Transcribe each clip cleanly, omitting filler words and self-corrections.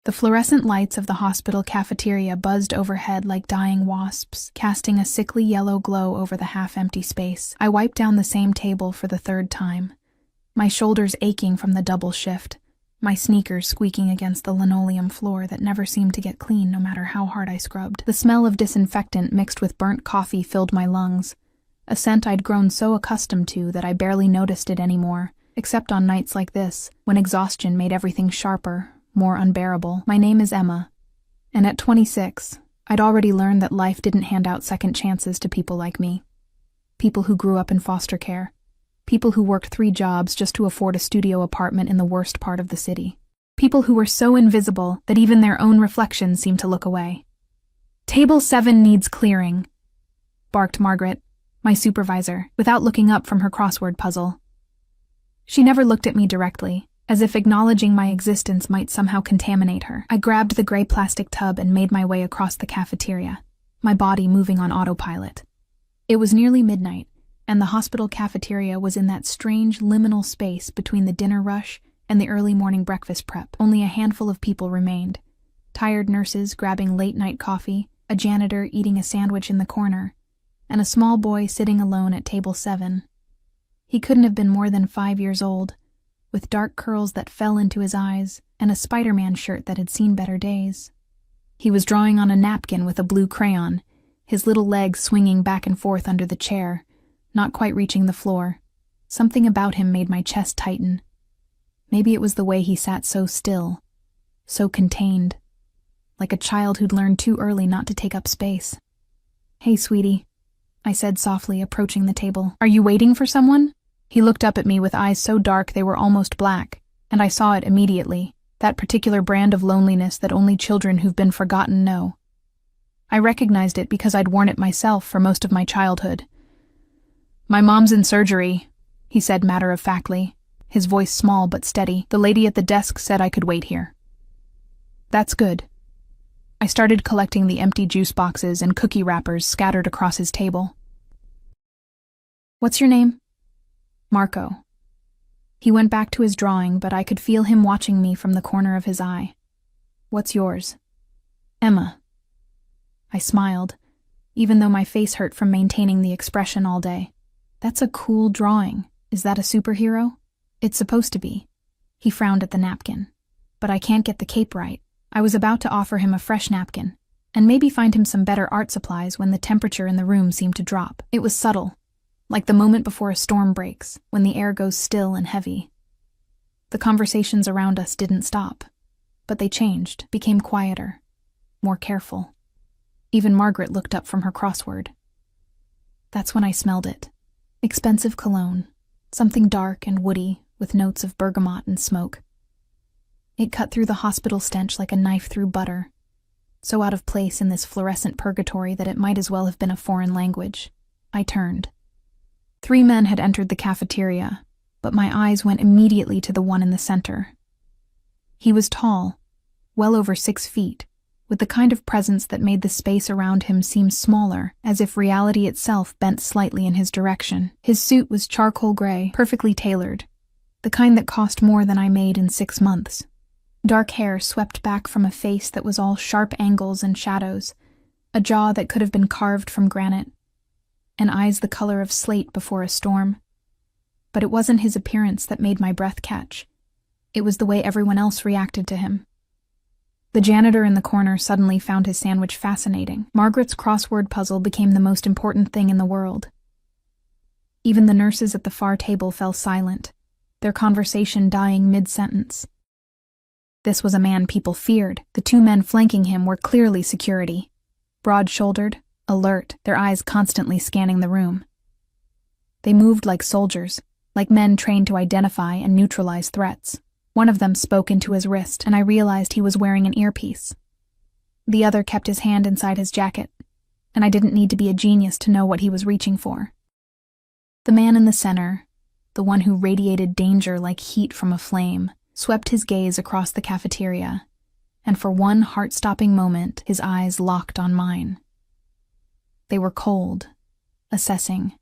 The fluorescent lights of the hospital cafeteria buzzed overhead like dying wasps, casting a sickly yellow glow over the half-empty space. I wiped down the same table for the third time, my shoulders aching from the double shift, my sneakers squeaking against the linoleum floor that never seemed to get clean no matter how hard I scrubbed. The smell of disinfectant mixed with burnt coffee filled my lungs, a scent I'd grown so accustomed to that I barely noticed it anymore, except on nights like this, when exhaustion made everything sharper, more unbearable. My name is Emma, and at 26, I'd already learned that life didn't hand out second chances to people like me. People who grew up in foster care. People who worked 3 jobs just to afford a studio apartment in the worst part of the city. People who were so invisible that even their own reflections seemed to look away. "Table 7 needs clearing," barked Margaret, my supervisor, without looking up from her crossword puzzle. She never looked at me directly, as if acknowledging my existence might somehow contaminate her. I grabbed the gray plastic tub and made my way across the cafeteria, my body moving on autopilot. It was nearly midnight, and the hospital cafeteria was in that strange liminal space between the dinner rush and the early morning breakfast prep. Only a handful of people remained. Tired nurses grabbing late-night coffee, a janitor eating a sandwich in the corner, and a small boy sitting alone at table 7. He couldn't have been more than 5 years old, with dark curls that fell into his eyes and a Spider-Man shirt that had seen better days. He was drawing on a napkin with a blue crayon, his little legs swinging back and forth under the chair, not quite reaching the floor. Something about him made my chest tighten. Maybe it was the way he sat so still, so contained, like a child who'd learned too early not to take up space. "Hey, sweetie," I said softly, approaching the table. "Are you waiting for someone?" He looked up at me with eyes so dark they were almost black, and I saw it immediately, that particular brand of loneliness that only children who've been forgotten know. I recognized it because I'd worn it myself for most of my childhood. "My mom's in surgery," he said matter-of-factly, his voice small but steady. "The lady at the desk said I could wait here." "That's good." I started collecting the empty juice boxes and cookie wrappers scattered across his table. "What's your name?" "Marco." He went back to his drawing, but I could feel him watching me from the corner of his eye. "What's yours?" "Emma." I smiled, even though my face hurt from maintaining the expression all day. "That's a cool drawing. Is that a superhero?" "It's supposed to be." He frowned at the napkin. "But I can't get the cape right." I was about to offer him a fresh napkin, and maybe find him some better art supplies when the temperature in the room seemed to drop. It was subtle, like the moment before a storm breaks, when the air goes still and heavy. The conversations around us didn't stop, but they changed, became quieter, more careful. Even Margaret looked up from her crossword. That's when I smelled it. Expensive cologne, something dark and woody, with notes of bergamot and smoke. It cut through the hospital stench like a knife through butter, so out of place in this fluorescent purgatory that it might as well have been a foreign language. I turned. 3 men had entered the cafeteria, but my eyes went immediately to the one in the center. He was tall, well over 6 feet, with the kind of presence that made the space around him seem smaller, as if reality itself bent slightly in his direction. His suit was charcoal gray, perfectly tailored, the kind that cost more than I made in 6 months. Dark hair swept back from a face that was all sharp angles and shadows, a jaw that could have been carved from granite, and eyes the color of slate before a storm. But it wasn't his appearance that made my breath catch. It was the way everyone else reacted to him. The janitor in the corner suddenly found his sandwich fascinating. Margaret's crossword puzzle became the most important thing in the world. Even the nurses at the far table fell silent, their conversation dying mid-sentence. This was a man people feared. The 2 men flanking him were clearly security. Broad-shouldered, alert, their eyes constantly scanning the room. They moved like soldiers, like men trained to identify and neutralize threats. One of them spoke into his wrist, and I realized he was wearing an earpiece. The other kept his hand inside his jacket, and I didn't need to be a genius to know what he was reaching for. The man in the center, the one who radiated danger like heat from a flame, swept his gaze across the cafeteria, and for one heart-stopping moment, his eyes locked on mine. They were cold, assessing,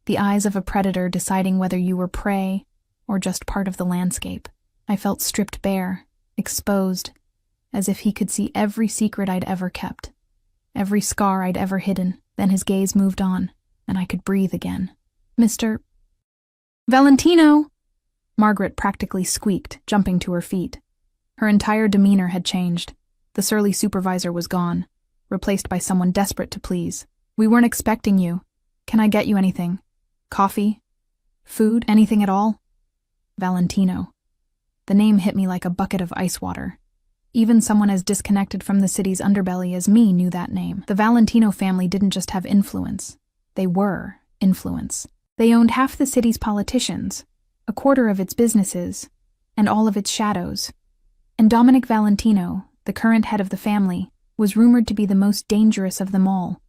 the eyes of a predator deciding whether you were prey or just part of the landscape. I felt stripped bare, exposed, as if he could see every secret I'd ever kept, every scar I'd ever hidden. Then his gaze moved on, and I could breathe again. Mr. Valentino! Margaret practically squeaked, jumping to her feet. Her entire demeanor had changed. The surly supervisor was gone, replaced by someone desperate to please. We weren't expecting you. Can I get you anything? Coffee? Food? Anything at all? Valentino. The name hit me like a bucket of ice water. Even someone as disconnected from the city's underbelly as me knew that name. The Valentino family didn't just have influence. They were influence. They owned half the city's politicians, a quarter of its businesses, and all of its shadows. And Dominic Valentino, the current head of the family, was rumored to be the most dangerous of them all.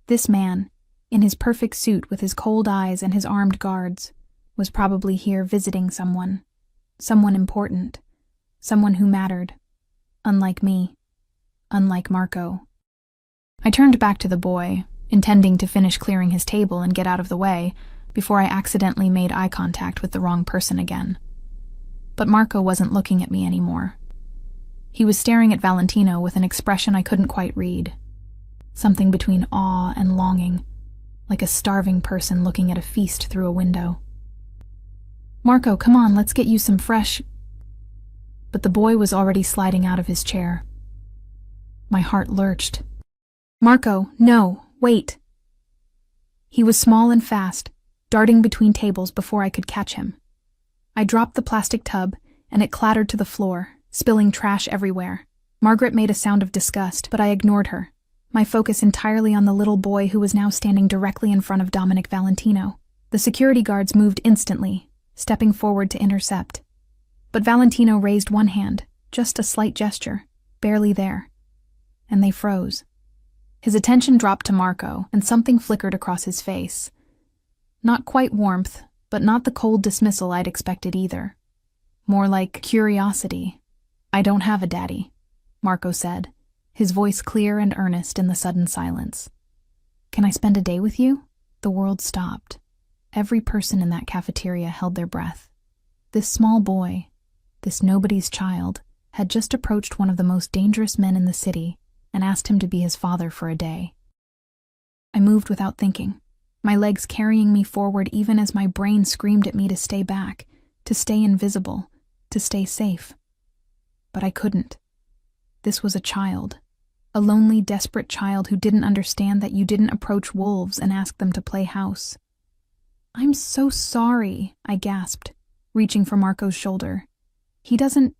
This man, in his perfect suit with his cold eyes and his armed guards, was probably here visiting someone important, someone who mattered. Unlike me. Unlike Marco. I turned back to the boy, intending to finish clearing his table and get out of the way before I accidentally made eye contact with the wrong person again. But Marco wasn't looking at me anymore. He was staring at Valentino with an expression I couldn't quite read. Something between awe and longing, like a starving person looking at a feast through a window. Marco, come on, let's get you some fresh... But the boy was already sliding out of his chair. My heart lurched. Marco, no, wait. He was small and fast, darting between tables before I could catch him. I dropped the plastic tub, and it clattered to the floor, spilling trash everywhere. Margaret made a sound of disgust, but I ignored her, my focus entirely on the little boy who was now standing directly in front of Dominic Valentino. The security guards moved instantly, stepping forward to intercept. But Valentino raised one hand, just a slight gesture, barely there. And they froze. His attention dropped to Marco, and something flickered across his face. Not quite warmth, but not the cold dismissal I'd expected either. More like curiosity. I don't have a daddy, Marco said, his voice clear and earnest in the sudden silence. Can I spend a day with you? The world stopped. Every person in that cafeteria held their breath. This small boy, this nobody's child, had just approached one of the most dangerous men in the city and asked him to be his father for a day. I moved without thinking, my legs carrying me forward even as my brain screamed at me to stay back, to stay invisible, to stay safe. But I couldn't. This was a child, a lonely, desperate child who didn't understand that you didn't approach wolves and ask them to play house. I'm so sorry, I gasped, reaching for Marco's shoulder. He didn't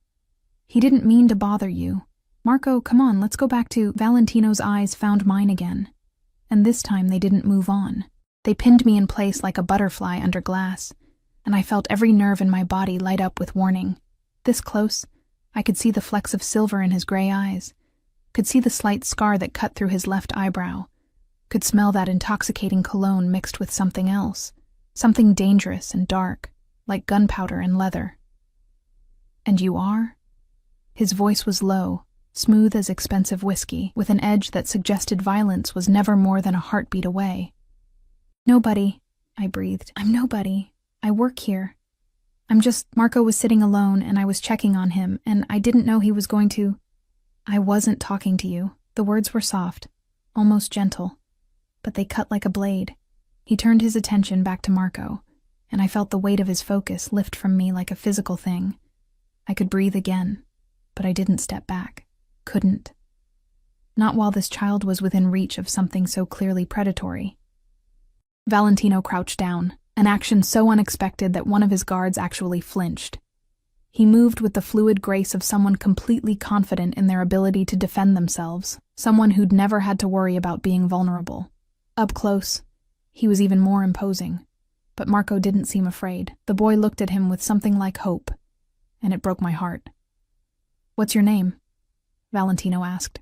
mean to bother you. Marco, come on, let's go back to... Valentino's eyes found mine again. And this time they didn't move on. They pinned me in place like a butterfly under glass, and I felt every nerve in my body light up with warning. This close, I could see the flecks of silver in his gray eyes, could see the slight scar that cut through his left eyebrow, could smell that intoxicating cologne mixed with something else, something dangerous and dark, like gunpowder and leather. And you are? His voice was low, smooth as expensive whiskey, with an edge that suggested violence was never more than a heartbeat away. Nobody, I breathed. I'm nobody. I work here. Marco was sitting alone and I was checking on him, and I didn't know he was going to... I wasn't talking to you. The words were soft, almost gentle, but they cut like a blade. He turned his attention back to Marco, and I felt the weight of his focus lift from me like a physical thing. I could breathe again, but I didn't step back. Couldn't. Not while this child was within reach of something so clearly predatory. Valentino crouched down, an action so unexpected that one of his guards actually flinched. He moved with the fluid grace of someone completely confident in their ability to defend themselves, someone who'd never had to worry about being vulnerable. Up close, he was even more imposing, but Marco didn't seem afraid. The boy looked at him with something like hope, and it broke my heart. What's your name? Valentino asked.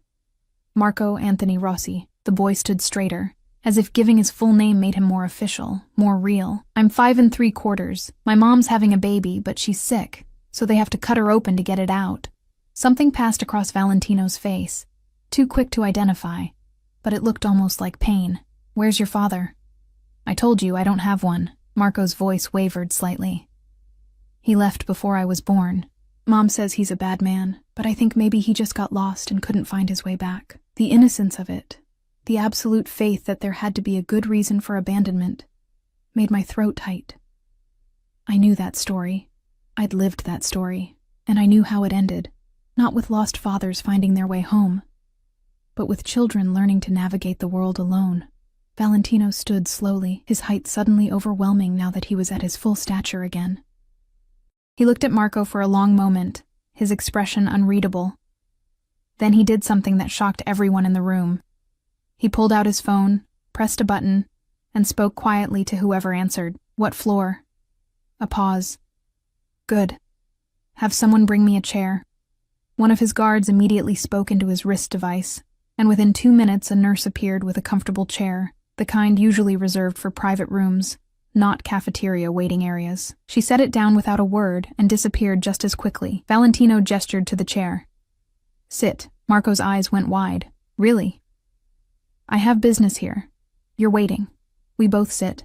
Marco Anthony Rossi. The boy stood straighter, as if giving his full name made him more official, more real. I'm 5 3/4. My mom's having a baby, but she's sick, so they have to cut her open to get it out. Something passed across Valentino's face, too quick to identify, but it looked almost like pain. Where's your father? I told you I don't have one. Marco's voice wavered slightly. He left before I was born. Mom says he's a bad man, but I think maybe he just got lost and couldn't find his way back. The innocence of it, the absolute faith that there had to be a good reason for abandonment, made my throat tight. I knew that story. I'd lived that story, and I knew how it ended, not with lost fathers finding their way home, but with children learning to navigate the world alone. Valentino stood slowly, his height suddenly overwhelming now that he was at his full stature again. He looked at Marco for a long moment, his expression unreadable. Then he did something that shocked everyone in the room. He pulled out his phone, pressed a button, and spoke quietly to whoever answered. "What floor?" A pause. "Good. Have someone bring me a chair." One of his guards immediately spoke into his wrist device, and within 2 minutes a nurse appeared with a comfortable chair, the kind usually reserved for private rooms, not cafeteria waiting areas. She set it down without a word and disappeared just as quickly. Valentino gestured to the chair. "Sit." Marco's eyes went wide. "Really?" "I have business here. You're waiting. We both sit.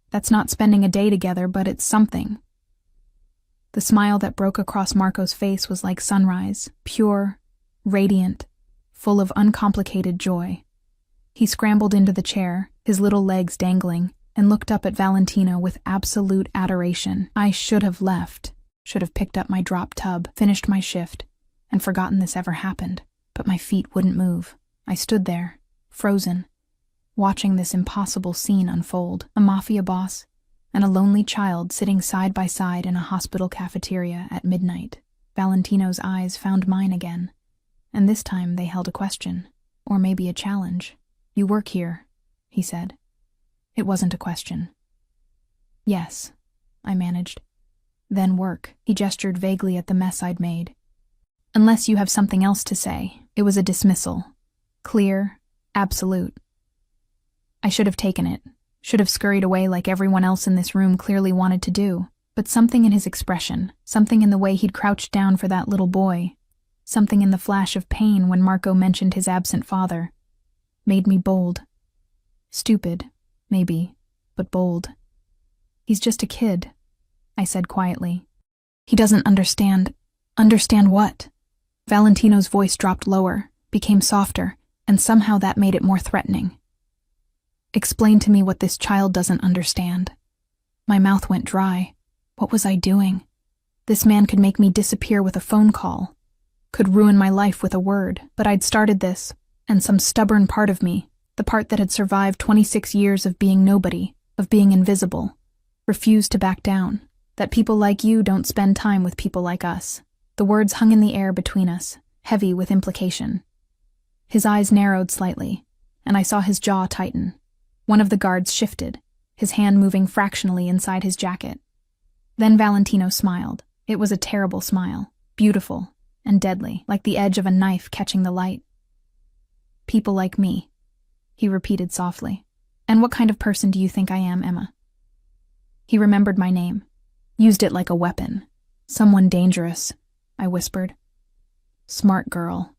That's not spending a day together, but it's something." The smile that broke across Marco's face was like sunrise, pure, radiant, full of uncomplicated joy. He scrambled into the chair, his little legs dangling, and looked up at Valentino with absolute adoration. I should have left, should have picked up my drop tub, finished my shift, and forgotten this ever happened. But my feet wouldn't move. I stood there, frozen, watching this impossible scene unfold. A mafia boss and a lonely child sitting side by side in a hospital cafeteria at midnight. Valentino's eyes found mine again, and this time they held a question, or maybe a challenge. "You work here," he said. It wasn't a question. "Yes," I managed. "Then work." He gestured vaguely at the mess I'd made. "Unless you have something else to say." It was a dismissal. Clear, absolute. I should have taken it, should have scurried away like everyone else in this room clearly wanted to do. But something in his expression, something in the way he'd crouched down for that little boy, something in the flash of pain when Marco mentioned his absent father, made me bold. Stupid, maybe, but bold. "He's just a kid," I said quietly. "He doesn't understand." "Understand what?" Valentino's voice dropped lower, became softer, and somehow that made it more threatening. "Explain to me what this child doesn't understand." My mouth went dry. What was I doing? This man could make me disappear with a phone call, could ruin my life with a word, but I'd started this, and some stubborn part of me, the part that had survived 26 years of being nobody, of being invisible, refused to back down. That people like you don't spend time with people like us. The words hung in the air between us, heavy with implication. His eyes narrowed slightly, and I saw his jaw tighten. One of the guards shifted, his hand moving fractionally inside his jacket. Then Valentino smiled. It was a terrible smile, beautiful and deadly, like the edge of a knife catching the light. "People like me," he repeated softly. "And what kind of person do you think I am, Emma?" He remembered my name, used it like a weapon. "Someone dangerous," I whispered. "Smart girl."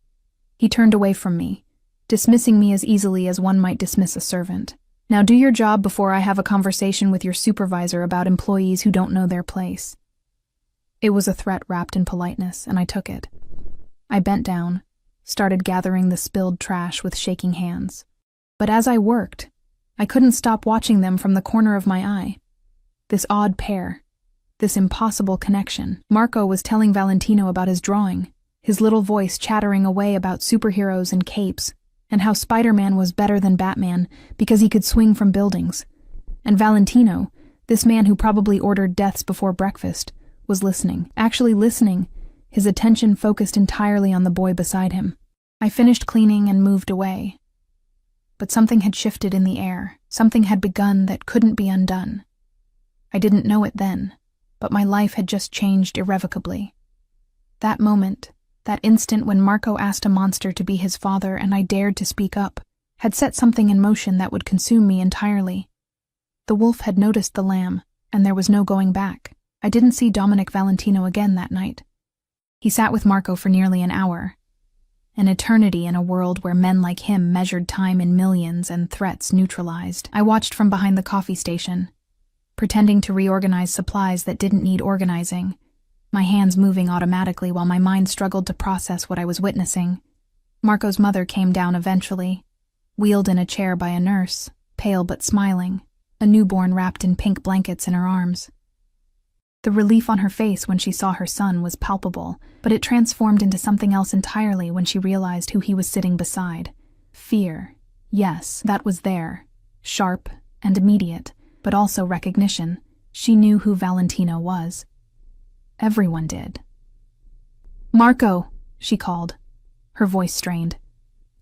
He turned away from me, dismissing me as easily as one might dismiss a servant. "Now do your job before I have a conversation with your supervisor about employees who don't know their place." It was a threat wrapped in politeness, and I took it. I bent down, started gathering the spilled trash with shaking hands. But as I worked, I couldn't stop watching them from the corner of my eye. This odd pair, this impossible connection. Marco was telling Valentino about his drawing, his little voice chattering away about superheroes and capes, and how Spider-Man was better than Batman because he could swing from buildings. And Valentino, this man who probably ordered deaths before breakfast, was listening, actually listening, his attention focused entirely on the boy beside him. I finished cleaning and moved away. But something had shifted in the air, something had begun that couldn't be undone. I didn't know it then, but my life had just changed irrevocably. That moment, that instant when Marco asked a monster to be his father and I dared to speak up, had set something in motion that would consume me entirely. The wolf had noticed the lamb, and there was no going back. I didn't see Dominic Valentino again that night. He sat with Marco for nearly an hour. An eternity in a world where men like him measured time in millions and threats neutralized. I watched from behind the coffee station, pretending to reorganize supplies that didn't need organizing, my hands moving automatically while my mind struggled to process what I was witnessing. Marco's mother came down eventually, wheeled in a chair by a nurse, pale but smiling, a newborn wrapped in pink blankets in her arms. The relief on her face when she saw her son was palpable, but it transformed into something else entirely when she realized who he was sitting beside. Fear. Yes, that was there. Sharp and immediate, but also recognition. She knew who Valentino was. Everyone did. "Marco," she called, her voice strained.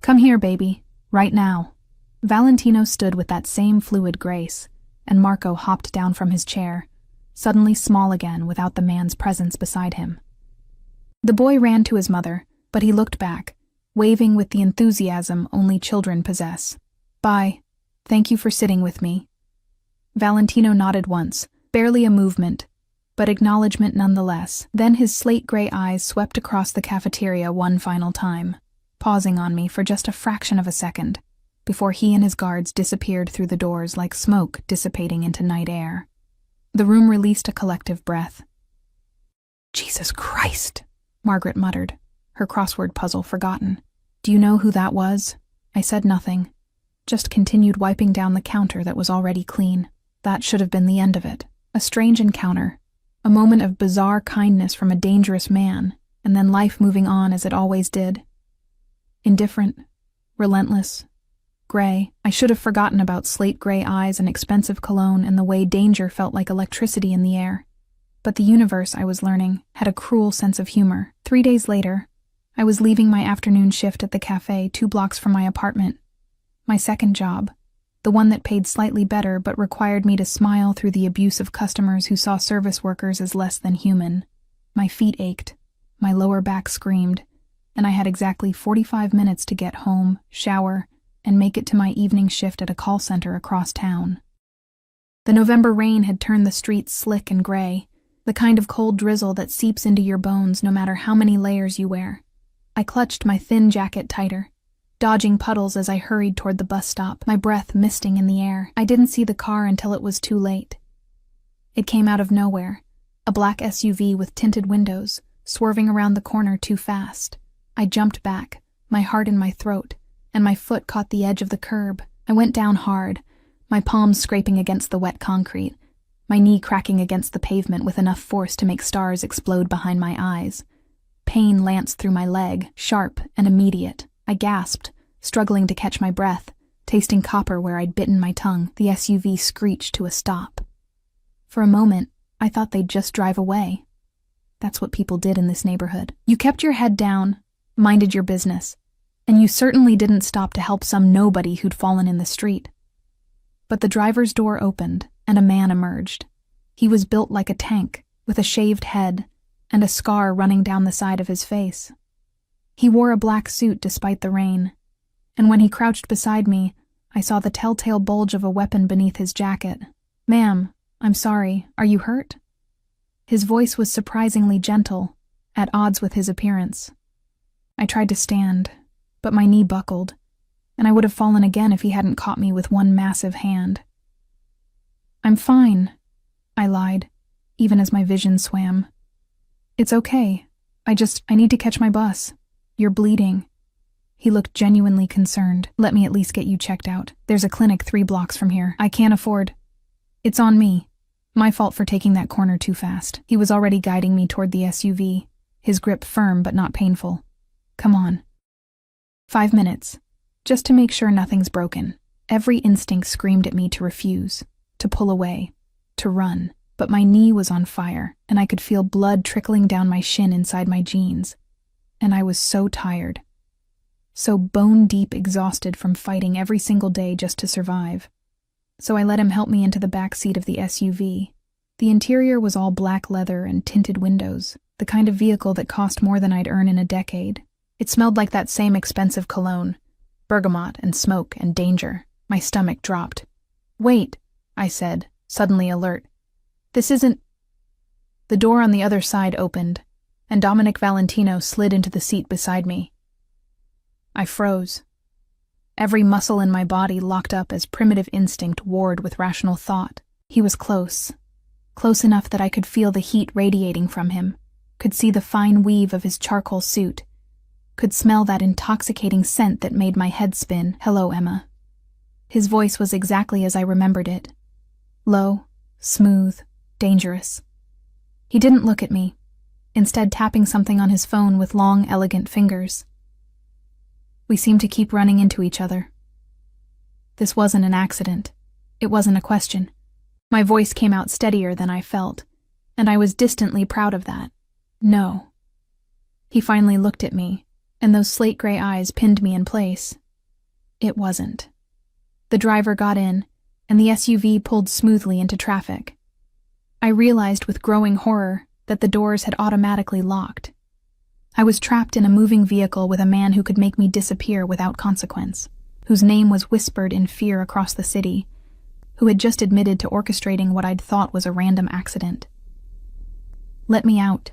"Come here, baby. Right now." Valentino stood with that same fluid grace, and Marco hopped down from his chair, suddenly small again without the man's presence beside him. The boy ran to his mother, but he looked back, waving with the enthusiasm only children possess. "Bye. Thank you for sitting with me." Valentino nodded once, barely a movement, but acknowledgement nonetheless. Then his slate-gray eyes swept across the cafeteria one final time, pausing on me for just a fraction of a second, before he and his guards disappeared through the doors like smoke dissipating into night air. The room released a collective breath. "Jesus Christ," Margaret muttered, her crossword puzzle forgotten. "Do you know who that was?" I said nothing, just continued wiping down the counter that was already clean. That should have been the end of it. A strange encounter, a moment of bizarre kindness from a dangerous man, and then life moving on as it always did. Indifferent, relentless, gray. I should have forgotten about slate-gray eyes and expensive cologne and the way danger felt like electricity in the air. But the universe, I was learning, had a cruel sense of humor. 3 days later, I was leaving my afternoon shift at the cafe 2 blocks from my apartment. My second job, the one that paid slightly better but required me to smile through the abuse of customers who saw service workers as less than human. My feet ached, my lower back screamed, and I had exactly 45 minutes to get home, shower, and make it to my evening shift at a call center across town. The November rain had turned the streets slick and gray, the kind of cold drizzle that seeps into your bones no matter how many layers you wear. I clutched my thin jacket tighter, dodging puddles as I hurried toward the bus stop, my breath misting in the air. I didn't see the car until it was too late. It came out of nowhere, a black SUV with tinted windows, swerving around the corner too fast. I jumped back, my heart in my throat, and my foot caught the edge of the curb. I went down hard, my palms scraping against the wet concrete, my knee cracking against the pavement with enough force to make stars explode behind my eyes. Pain lanced through my leg, sharp and immediate. I gasped, struggling to catch my breath, tasting copper where I'd bitten my tongue. The SUV screeched to a stop. For a moment, I thought they'd just drive away. That's what people did in this neighborhood. You kept your head down, minded your business, and you certainly didn't stop to help some nobody who'd fallen in the street. But the driver's door opened, and a man emerged. He was built like a tank, with a shaved head and a scar running down the side of his face. He wore a black suit despite the rain, and when he crouched beside me, I saw the telltale bulge of a weapon beneath his jacket. "Ma'am, I'm sorry, are you hurt?" His voice was surprisingly gentle, at odds with his appearance. I tried to stand, but my knee buckled, and I would have fallen again if he hadn't caught me with one massive hand. "I'm fine," I lied, even as my vision swam. "It's okay. I need to catch my bus. You're bleeding." He looked genuinely concerned. "Let me at least get you checked out. There's a clinic 3 blocks from here. I can't afford..." "It's on me. My fault for taking that corner too fast." He was already guiding me toward the SUV, his grip firm but not painful. "Come on." 5 minutes, just to make sure nothing's broken. Every instinct screamed at me to refuse, to pull away, to run. But my knee was on fire, and I could feel blood trickling down my shin inside my jeans. And I was so tired. So bone-deep exhausted from fighting every single day just to survive. So I let him help me into the back seat of the SUV. The interior was all black leather and tinted windows, the kind of vehicle that cost more than I'd earn in a decade. It smelled like that same expensive cologne, bergamot and smoke and danger. My stomach dropped. "Wait," I said, suddenly alert. "This isn't..." The door on the other side opened, and Dominic Valentino slid into the seat beside me. I froze. Every muscle in my body locked up as primitive instinct warred with rational thought. He was close enough that I could feel the heat radiating from him, could see the fine weave of his charcoal suit, could smell that intoxicating scent that made my head spin. "Hello, Emma." His voice was exactly as I remembered it. Low, smooth, dangerous. He didn't look at me, instead tapping something on his phone with long, elegant fingers. We seemed to keep running into each other. This wasn't an accident. It wasn't a question. My voice came out steadier than I felt, and I was distantly proud of that. No. He finally looked at me, and those slate-gray eyes pinned me in place. It wasn't. The driver got in, and the SUV pulled smoothly into traffic. I realized with growing horror that the doors had automatically locked. I was trapped in a moving vehicle with a man who could make me disappear without consequence, whose name was whispered in fear across the city, who had just admitted to orchestrating what I'd thought was a random accident. "Let me out."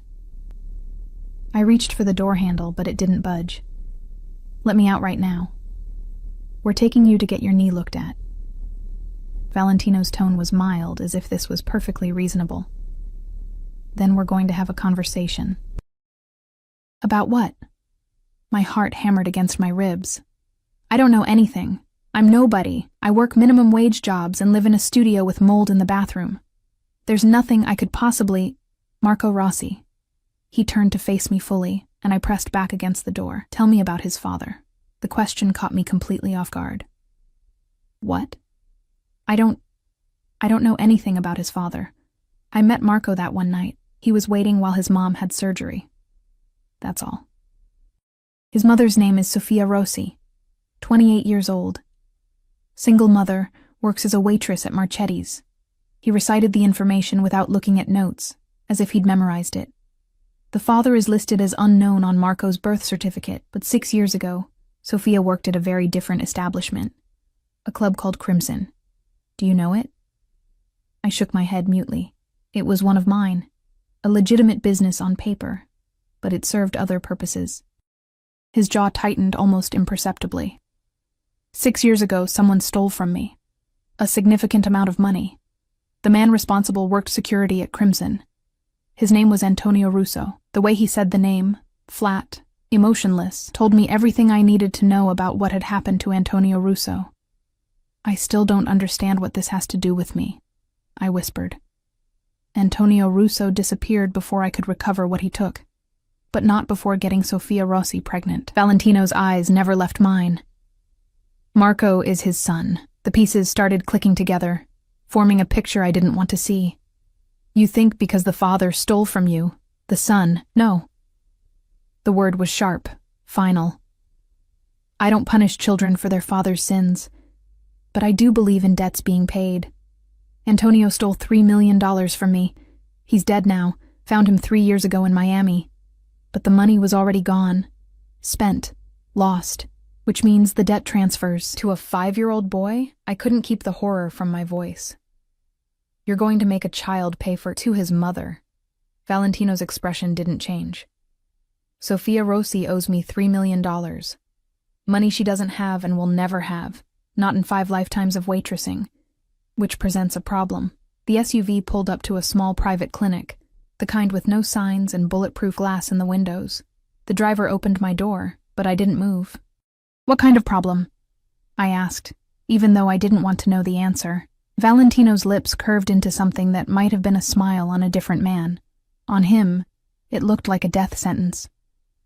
I reached for the door handle, but it didn't budge. "Let me out right now. We're taking you to get your knee looked at." Valentino's tone was mild, as if this was perfectly reasonable. "Then we're going to have a conversation." "About what?" My heart hammered against my ribs. "I don't know anything. I'm nobody. I work minimum wage jobs and live in a studio with mold in the bathroom. There's nothing I could possibly—" "Marco Rossi." He turned to face me fully, and I pressed back against the door. "Tell me about his father." The question caught me completely off guard. "What?" I don't know anything about his father. I met Marco that one night. He was waiting while his mom had surgery. That's all. His mother's name is Sofia Rossi, 28 years old. Single mother, works as a waitress at Marchetti's. He recited the information without looking at notes, as if he'd memorized it. The father is listed as unknown on Marco's birth certificate, but 6 years ago, Sofia worked at a very different establishment, a club called Crimson. Do you know it? I shook my head mutely. It was one of mine, a legitimate business on paper, but it served other purposes. His jaw tightened almost imperceptibly. 6 years ago, someone stole from me. A significant amount of money. The man responsible worked security at Crimson. His name was Antonio Russo. The way he said the name, flat, emotionless, told me everything I needed to know about what had happened to Antonio Russo. I still don't understand what this has to do with me, I whispered. Antonio Russo disappeared before I could recover what he took, but not before getting Sofia Rossi pregnant. Valentino's eyes never left mine. Marco is his son. The pieces started clicking together, forming a picture I didn't want to see. You think because the father stole from you, the son, no. The word was sharp, final. I don't punish children for their father's sins, but I do believe in debts being paid. Antonio stole $3 million from me. He's dead now, found him 3 years ago in Miami. But the money was already gone. Spent. Lost. Which means the debt transfers to a 5-year-old boy. I couldn't keep the horror from my voice. You're going to make a child pay for it to his mother. Valentino's expression didn't change. Sofia Rossi owes me $3 million. Money she doesn't have and will never have, not in 5 lifetimes of waitressing, which presents a problem. The SUV pulled up to a small private clinic, the kind with no signs and bulletproof glass in the windows. The driver opened my door, but I didn't move. What kind of problem? I asked, even though I didn't want to know the answer. Valentino's lips curved into something that might have been a smile on a different man. On him, it looked like a death sentence.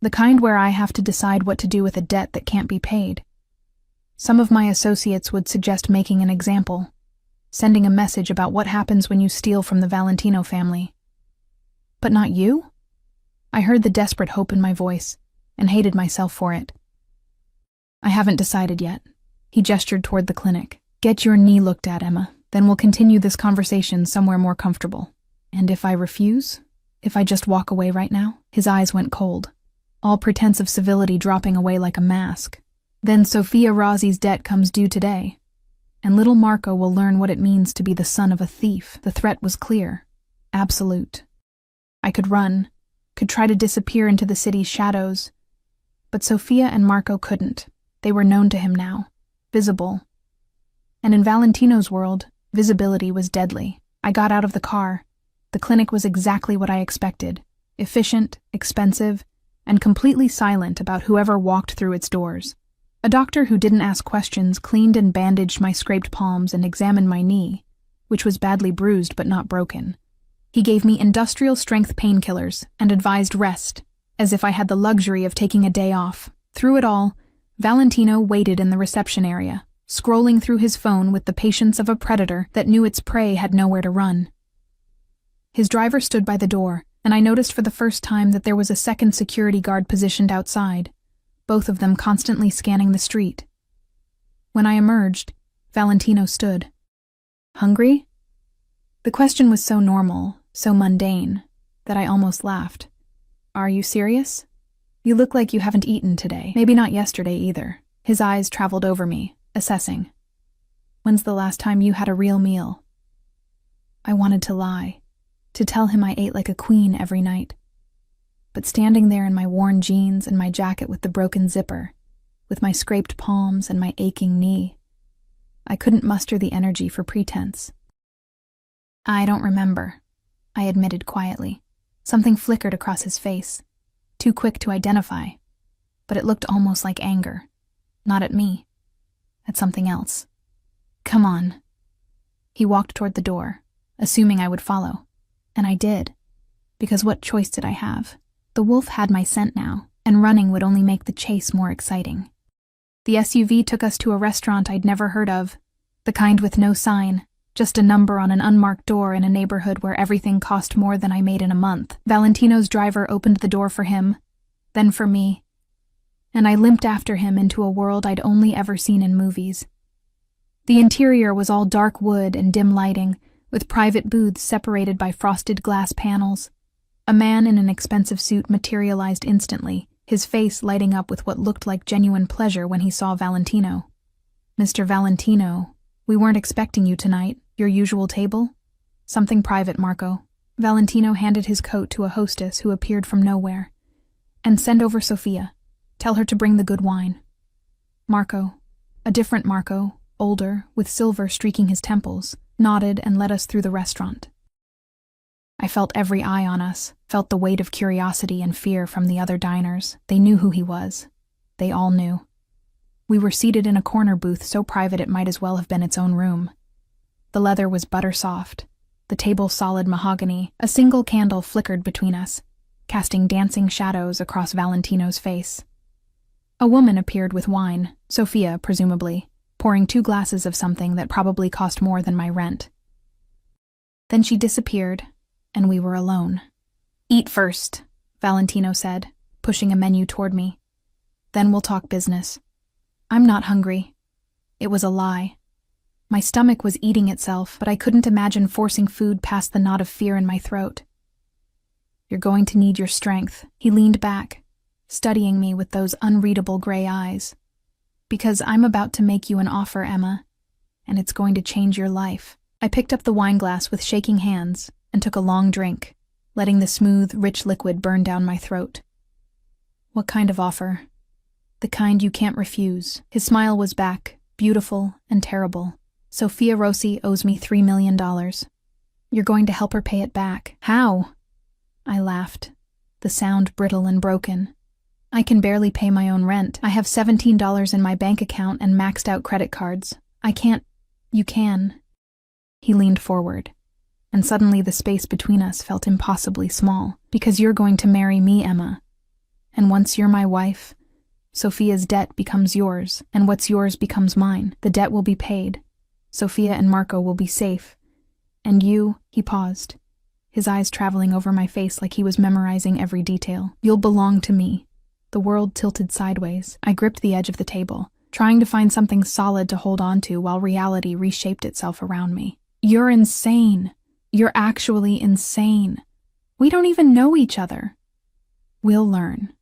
The kind where I have to decide what to do with a debt that can't be paid. Some of my associates would suggest making an example, sending a message about what happens when you steal from the Valentino family. But not you? I heard the desperate hope in my voice, and hated myself for it. I haven't decided yet. He gestured toward the clinic. Get your knee looked at, Emma. Then we'll continue this conversation somewhere more comfortable. And if I refuse? If I just walk away right now? His eyes went cold, all pretense of civility dropping away like a mask. Then Sofia Rossi's debt comes due today, and little Marco will learn what it means to be the son of a thief. The threat was clear, absolute. I could run, could try to disappear into the city's shadows, but Sofia and Marco couldn't. They were known to him now, visible. And in Valentino's world, visibility was deadly. I got out of the car. The clinic was exactly what I expected. efficient, expensive, and completely silent about whoever walked through its doors. A doctor who didn't ask questions cleaned and bandaged my scraped palms and examined my knee, which was badly bruised but not broken. He gave me industrial-strength painkillers and advised rest, as if I had the luxury of taking a day off. Through it all, Valentino waited in the reception area, scrolling through his phone with the patience of a predator that knew its prey had nowhere to run. His driver stood by the door, and I noticed for the first time that there was a second security guard positioned outside, both of them constantly scanning the street. When I emerged, Valentino stood. "Hungry?" The question was so normal, so mundane, that I almost laughed. "Are you serious? You look like you haven't eaten today. Maybe not yesterday either." His eyes traveled over me, assessing. "When's the last time you had a real meal?" I wanted to lie, to tell him I ate like a queen every night. But standing there in my worn jeans and my jacket with the broken zipper, with my scraped palms and my aching knee, I couldn't muster the energy for pretense. "I don't remember," I admitted quietly. Something flickered across his face, too quick to identify, but it looked almost like anger. Not at me, at something else. "Come on." He walked toward the door, assuming I would follow. And I did, because what choice did I have? The wolf had my scent now, and running would only make the chase more exciting. The SUV took us to a restaurant I'd never heard of, the kind with no sign, just a number on an unmarked door in a neighborhood where everything cost more than I made in a month. Valentino's driver opened the door for him, then for me, and I limped after him into a world I'd only ever seen in movies. The interior was all dark wood and dim lighting, with private booths separated by frosted glass panels. A man in an expensive suit materialized instantly, his face lighting up with what looked like genuine pleasure when he saw Valentino. "Mr. Valentino, we weren't expecting you tonight. Your usual table?" "Something private, Marco." Valentino handed his coat to a hostess who appeared from nowhere. "And send over Sophia. Tell her to bring the good wine." Marco, a different Marco, older, with silver streaking his temples, nodded and led us through the restaurant. I felt every eye on us, felt the weight of curiosity and fear from the other diners. They knew who he was. They all knew. We were seated in a corner booth so private it might as well have been its own room. The leather was butter soft, the table solid mahogany. A single candle flickered between us, casting dancing shadows across Valentino's face. A woman appeared with wine, Sophia, presumably, pouring 2 glasses of something that probably cost more than my rent. Then she disappeared, and we were alone. "Eat first," Valentino said, pushing a menu toward me. "Then we'll talk business." "I'm not hungry." It was a lie. My stomach was eating itself, but I couldn't imagine forcing food past the knot of fear in my throat. "You're going to need your strength." He leaned back, studying me with those unreadable gray eyes. "Because I'm about to make you an offer, Emma, and it's going to change your life." I picked up the wineglass with shaking hands and took a long drink, letting the smooth, rich liquid burn down my throat. "What kind of offer?" "The kind you can't refuse." His smile was back, beautiful and terrible. "Sophia Rossi owes me $3 million. You're going to help her pay it back." "How?" I laughed, the sound brittle and broken. "I can barely pay my own rent. I have $17 in my bank account and maxed out credit cards. I can't." "You can." He leaned forward, and suddenly the space between us felt impossibly small. "Because you're going to marry me, Emma. And once you're my wife, Sophia's debt becomes yours, and what's yours becomes mine. The debt will be paid. Sophia and Marco will be safe. And you," he paused, his eyes traveling over my face like he was memorizing every detail. "You'll belong to me." The world tilted sideways. I gripped the edge of the table, trying to find something solid to hold on to while reality reshaped itself around me. "You're insane. You're actually insane. We don't even know each other." "We'll learn."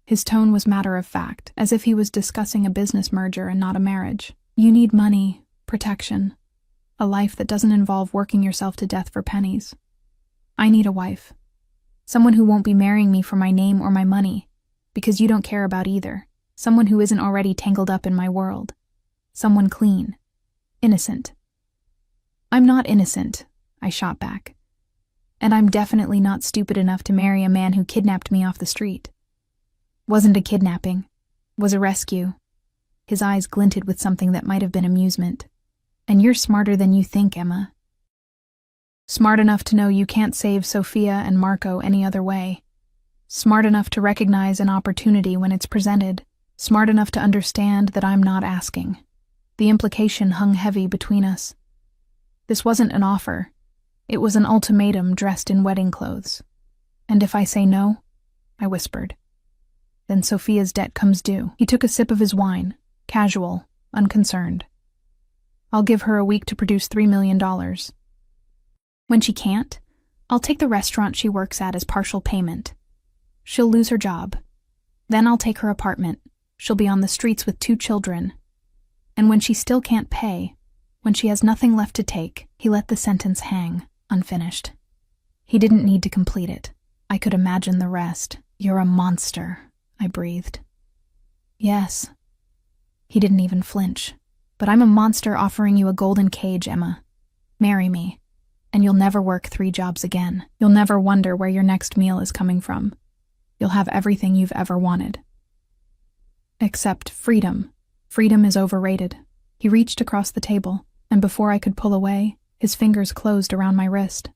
His tone was matter-of-fact, as if he was discussing a business merger and not a marriage. "You need money, protection, a life that doesn't involve working yourself to death for pennies. I need a wife. Someone who won't be marrying me for my name or my money, because you don't care about either. Someone who isn't already tangled up in my world. Someone clean. Innocent." "I'm not innocent," I shot back. And I'm definitely not stupid enough to marry a man who kidnapped me off the street. Wasn't a kidnapping. Was a rescue. His eyes glinted with something that might have been amusement. And you're smarter than you think, Emma. Smart enough to know you can't save Sophia and Marco any other way. Smart enough to recognize an opportunity when it's presented. Smart enough to understand that I'm not asking. The implication hung heavy between us. This wasn't an offer. It was an ultimatum dressed in wedding clothes. And if I say no, I whispered, then Sophia's debt comes due. He took a sip of his wine, casual, unconcerned. I'll give her a week to produce $3 million. When she can't, I'll take the restaurant she works at as partial payment. She'll lose her job. Then I'll take her apartment. She'll be on the streets with 2 children. And when she still can't pay, when she has nothing left to take, he let the sentence hang, unfinished. He didn't need to complete it. I could imagine the rest. You're a monster, I breathed. Yes. He didn't even flinch. But I'm a monster offering you a golden cage, Emma. Marry me, and you'll never work 3 jobs again. You'll never wonder where your next meal is coming from. You'll have everything you've ever wanted. Except freedom. Freedom is overrated. He reached across the table, and before I could pull away, his fingers closed around my wrist.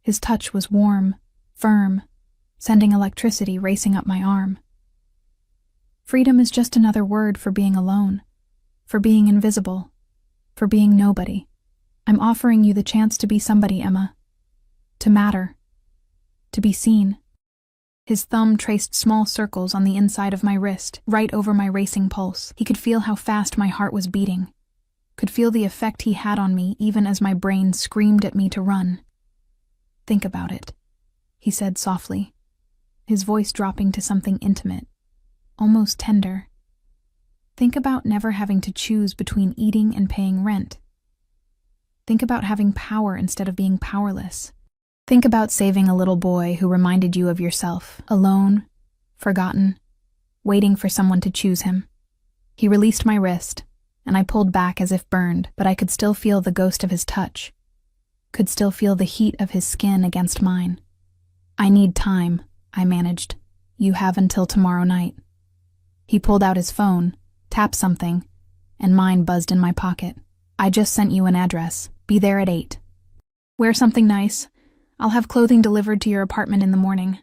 His touch was warm, firm, sending electricity racing up my arm. Freedom is just another word for being alone, for being invisible, for being nobody. I'm offering you the chance to be somebody, Emma. To matter. To be seen. His thumb traced small circles on the inside of my wrist, right over my racing pulse. He could feel how fast my heart was beating. Could feel the effect he had on me even as my brain screamed at me to run. Think about it, he said softly, his voice dropping to something intimate, almost tender. Think about never having to choose between eating and paying rent. Think about having power instead of being powerless. Think about saving a little boy who reminded you of yourself, alone, forgotten, waiting for someone to choose him. He released my wrist, and I pulled back as if burned, but I could still feel the ghost of his touch, could still feel the heat of his skin against mine. I need time, I managed. You have until tomorrow night. He pulled out his phone, tapped something, and mine buzzed in my pocket. I just sent you an address. Be there at 8. Wear something nice. I'll have clothing delivered to your apartment in the morning.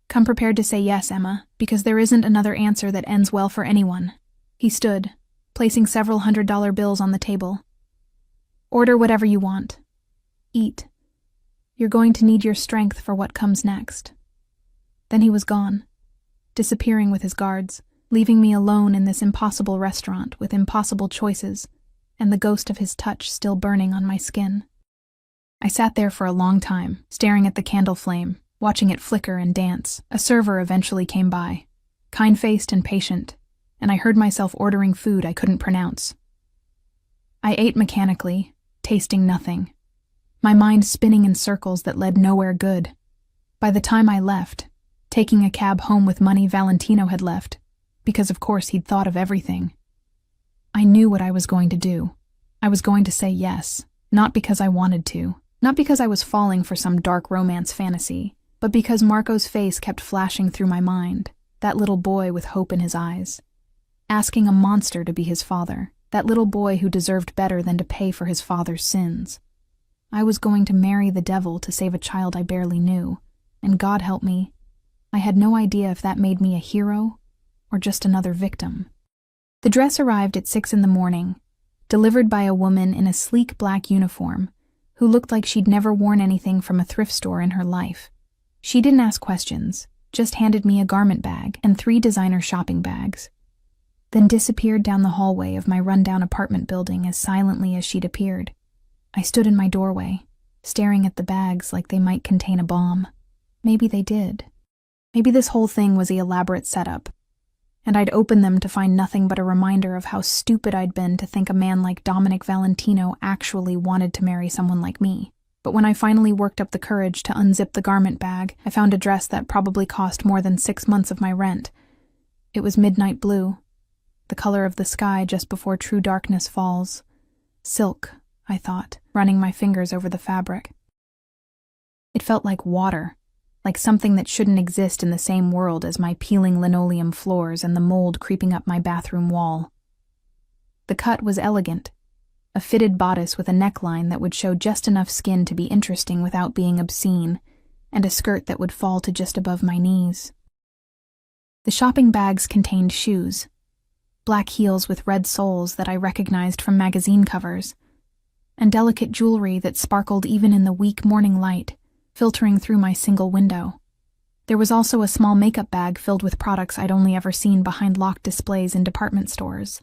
Come prepared to say yes, Emma, because there isn't another answer that ends well for anyone. He stood, placing several $100 bills on the table. Order whatever you want. Eat. You're going to need your strength for what comes next. Then he was gone, disappearing with his guards, leaving me alone in this impossible restaurant with impossible choices, and the ghost of his touch still burning on my skin. I sat there for a long time, staring at the candle flame, watching it flicker and dance. A server eventually came by, kind-faced and patient, and I heard myself ordering food I couldn't pronounce. I ate mechanically, tasting nothing, my mind spinning in circles that led nowhere good. By the time I left, taking a cab home with money Valentino had left, because of course he'd thought of everything, I knew what I was going to do. I was going to say yes, not because I wanted to. Not because I was falling for some dark romance fantasy, but because Marco's face kept flashing through my mind, that little boy with hope in his eyes. Asking a monster to be his father, that little boy who deserved better than to pay for his father's sins. I was going to marry the devil to save a child I barely knew, and God help me, I had no idea if that made me a hero or just another victim. The dress arrived at 6 a.m, delivered by a woman in a sleek black uniform, who looked like she'd never worn anything from a thrift store in her life. She didn't ask questions, just handed me a garment bag and 3 designer shopping bags, then disappeared down the hallway of my rundown apartment building as silently as she'd appeared. I stood in my doorway, staring at the bags like they might contain a bomb. Maybe they did. Maybe this whole thing was the elaborate setup, and I'd opened them to find nothing but a reminder of how stupid I'd been to think a man like Dominic Valentino actually wanted to marry someone like me. But when I finally worked up the courage to unzip the garment bag, I found a dress that probably cost more than 6 months of my rent. It was midnight blue, the color of the sky just before true darkness falls. Silk, I thought, running my fingers over the fabric. It felt like water, like something that shouldn't exist in the same world as my peeling linoleum floors and the mold creeping up my bathroom wall. The cut was elegant, a fitted bodice with a neckline that would show just enough skin to be interesting without being obscene, and a skirt that would fall to just above my knees. The shopping bags contained shoes, black heels with red soles that I recognized from magazine covers, and delicate jewelry that sparkled even in the weak morning light, filtering through my single window. There was also a small makeup bag filled with products I'd only ever seen behind locked displays in department stores,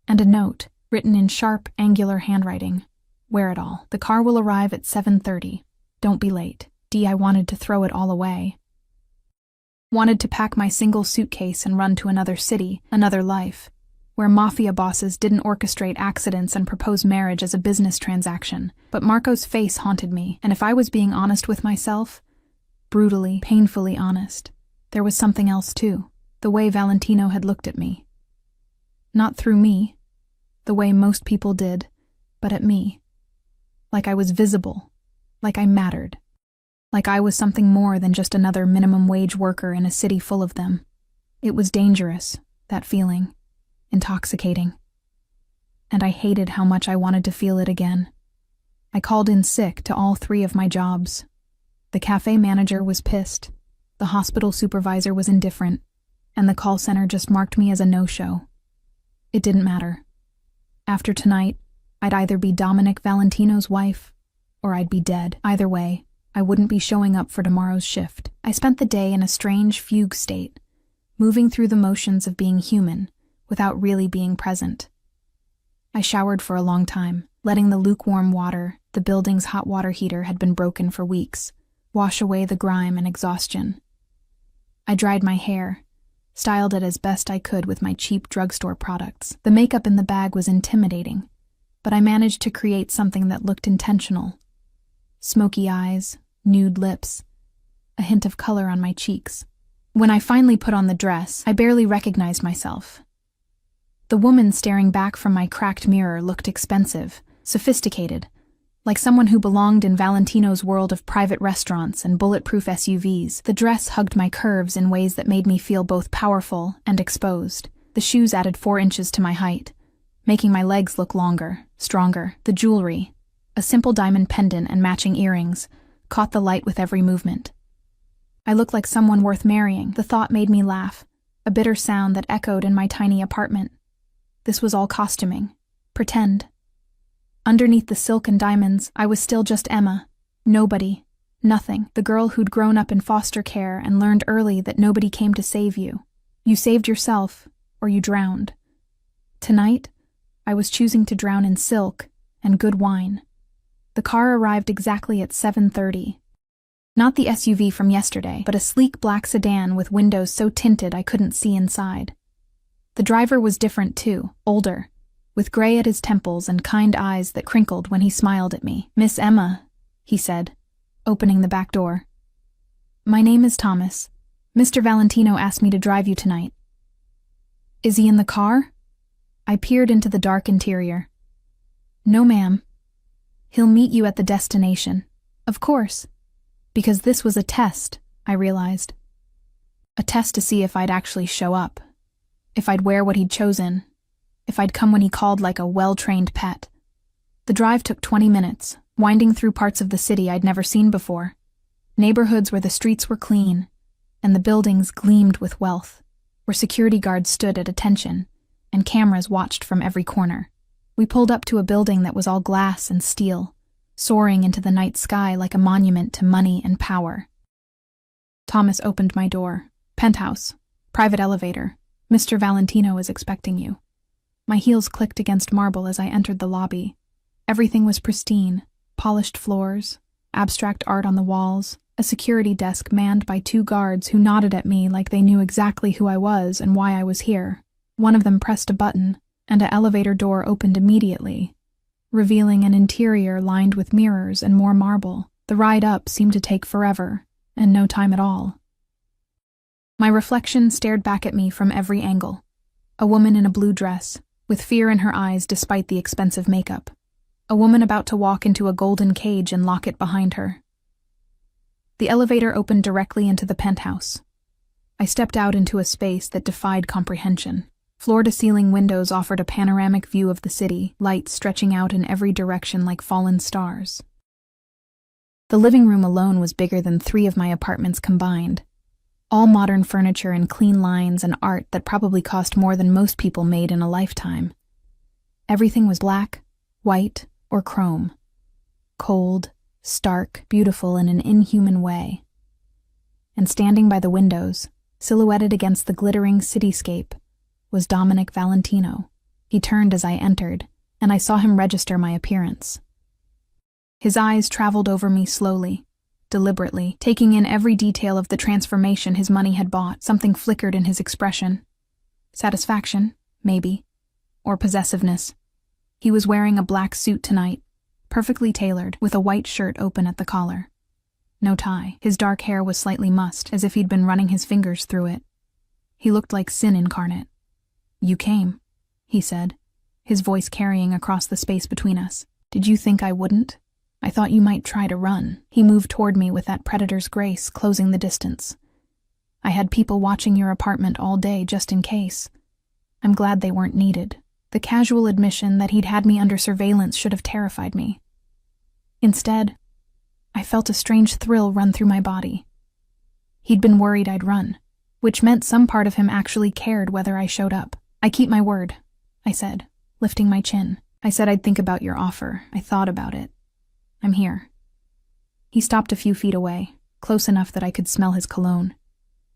and a note, written in sharp, angular handwriting. Wear it all. The car will arrive at 7:30. Don't be late. I wanted to throw it all away. Wanted to pack my single suitcase and run to another city, another life, where Mafia bosses didn't orchestrate accidents and propose marriage as a business transaction. But Marco's face haunted me, and if I was being honest with myself, brutally, painfully honest, there was something else too, the way Valentino had looked at me. Not through me, the way most people did, but at me. Like I was visible, like I mattered. Like I was something more than just another minimum wage worker in a city full of them. It was dangerous, that feeling. Intoxicating. And I hated how much I wanted to feel it again. I called in sick to all 3 of my jobs. The cafe manager was pissed, the hospital supervisor was indifferent, and the call center just marked me as a no-show. It didn't matter. After tonight, I'd either be Dominic Valentino's wife, or I'd be dead. Either way, I wouldn't be showing up for tomorrow's shift. I spent the day in a strange fugue state, moving through the motions of being human, without really being present. I showered for a long time, letting the lukewarm water, the building's hot water heater had been broken for weeks, wash away the grime and exhaustion. I dried my hair, styled it as best I could with my cheap drugstore products. The makeup in the bag was intimidating, but I managed to create something that looked intentional. Smoky eyes, nude lips, a hint of color on my cheeks. When I finally put on the dress, I barely recognized myself. The woman staring back from my cracked mirror looked expensive, sophisticated, like someone who belonged in Valentino's world of private restaurants and bulletproof SUVs. The dress hugged my curves in ways that made me feel both powerful and exposed. The shoes added 4 inches to my height, making my legs look longer, stronger. The jewelry, a simple diamond pendant and matching earrings, caught the light with every movement. I looked like someone worth marrying. The thought made me laugh, a bitter sound that echoed in my tiny apartment. This was all costuming. Pretend. Underneath the silk and diamonds, I was still just Emma. Nobody. Nothing. The girl who'd grown up in foster care and learned early that nobody came to save you. You saved yourself, or you drowned. Tonight, I was choosing to drown in silk and good wine. The car arrived exactly at 7:30. Not the SUV from yesterday, but a sleek black sedan with windows so tinted I couldn't see inside. The driver was different too, older, with gray at his temples and kind eyes that crinkled when he smiled at me. "Miss Emma," he said, opening the back door. "My name is Thomas. Mr. Valentino asked me to drive you tonight." "Is he in the car?" I peered into the dark interior. "No, ma'am. He'll meet you at the destination." Of course. Because this was a test, I realized. A test to see if I'd actually show up. If I'd wear what he'd chosen. If I'd come when he called like a well-trained pet. The drive took 20 minutes, winding through parts of the city I'd never seen before. Neighborhoods where the streets were clean, and the buildings gleamed with wealth, where security guards stood at attention, and cameras watched from every corner. We pulled up to a building that was all glass and steel, soaring into the night sky like a monument to money and power. Thomas opened my door. "Penthouse. Private elevator. Mr. Valentino is expecting you." My heels clicked against marble as I entered the lobby. Everything was pristine. Polished floors, abstract art on the walls, a security desk manned by 2 guards who nodded at me like they knew exactly who I was and why I was here. One of them pressed a button, and an elevator door opened immediately, revealing an interior lined with mirrors and more marble. The ride up seemed to take forever, and no time at all. My reflection stared back at me from every angle. A woman in a blue dress, with fear in her eyes despite the expensive makeup. A woman about to walk into a golden cage and lock it behind her. The elevator opened directly into the penthouse. I stepped out into a space that defied comprehension. Floor-to-ceiling windows offered a panoramic view of the city, lights stretching out in every direction like fallen stars. The living room alone was bigger than 3 of my apartments combined. All modern furniture and clean lines and art that probably cost more than most people made in a lifetime. Everything was black, white, or chrome. Cold, stark, beautiful in an inhuman way. And standing by the windows, silhouetted against the glittering cityscape, was Dominic Valentino. He turned as I entered, and I saw him register my appearance. His eyes traveled over me slowly, deliberately, taking in every detail of the transformation his money had bought. Something flickered in his expression. Satisfaction, maybe, or possessiveness. He was wearing a black suit tonight, perfectly tailored, with a white shirt open at the collar. No tie. His dark hair was slightly mussed, as if he'd been running his fingers through it. He looked like sin incarnate. "You came," he said, his voice carrying across the space between us. "Did you think I wouldn't? I thought you might try to run." He moved toward me with that predator's grace, closing the distance. "I had people watching your apartment all day just in case. I'm glad they weren't needed." The casual admission that he'd had me under surveillance should have terrified me. Instead, I felt a strange thrill run through my body. He'd been worried I'd run, which meant some part of him actually cared whether I showed up. "I keep my word," I said, lifting my chin. "I said I'd think about your offer. I thought about it. I'm here." He stopped a few feet away, close enough that I could smell his cologne,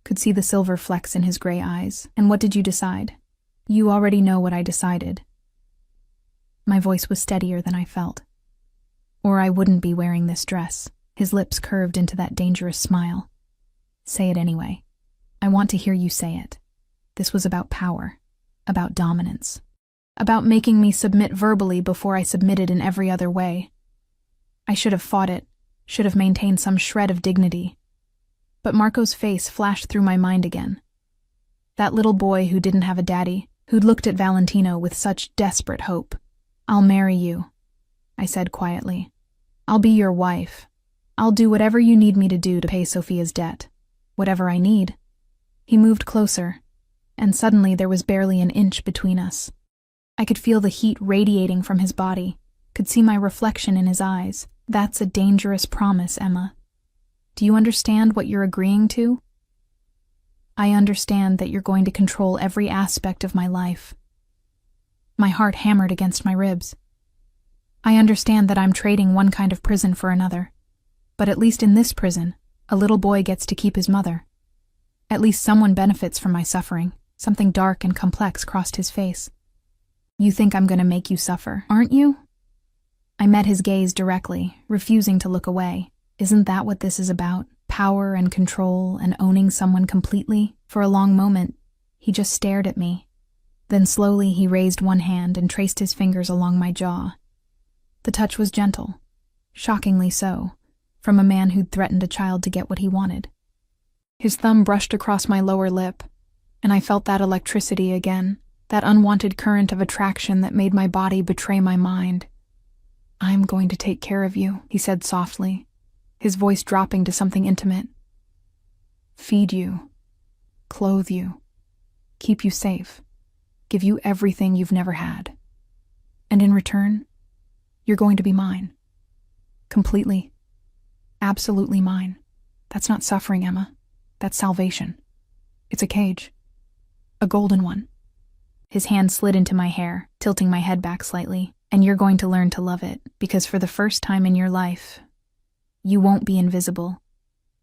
could see the silver flecks in his gray eyes. "And what did you decide?" "You already know what I decided." My voice was steadier than I felt. "Or I wouldn't be wearing this dress." His lips curved into that dangerous smile. "Say it anyway. I want to hear you say it." This was about power, about dominance, about making me submit verbally before I submitted in every other way. I should have fought it, should have maintained some shred of dignity. But Marco's face flashed through my mind again. That little boy who didn't have a daddy, who'd looked at Valentino with such desperate hope. "I'll marry you," I said quietly. "I'll be your wife. I'll do whatever you need me to do to pay Sophia's debt. Whatever I need." He moved closer, and suddenly there was barely an inch between us. I could feel the heat radiating from his body, could see my reflection in his eyes. "That's a dangerous promise, Emma. Do you understand what you're agreeing to?" "I understand that you're going to control every aspect of my life." My heart hammered against my ribs. "I understand that I'm trading one kind of prison for another. But at least in this prison, a little boy gets to keep his mother. At least someone benefits from my suffering." Something dark and complex crossed his face. "You think I'm going to make you suffer, aren't you?" I met his gaze directly, refusing to look away. Isn't that what this is about? Power and control and owning someone completely? For a long moment, he just stared at me. Then slowly he raised one hand and traced his fingers along my jaw. The touch was gentle, shockingly so, from a man who'd threatened a child to get what he wanted. His thumb brushed across my lower lip, and I felt that electricity again, that unwanted current of attraction that made my body betray my mind. "I'm going to take care of you," he said softly, his voice dropping to something intimate. "Feed you, clothe you, keep you safe, give you everything you've never had. And in return, you're going to be mine. Completely, absolutely mine. That's not suffering, Emma. That's salvation. It's a cage. A golden one." His hand slid into my hair, tilting my head back slightly. "And you're going to learn to love it, because for the first time in your life, you won't be invisible.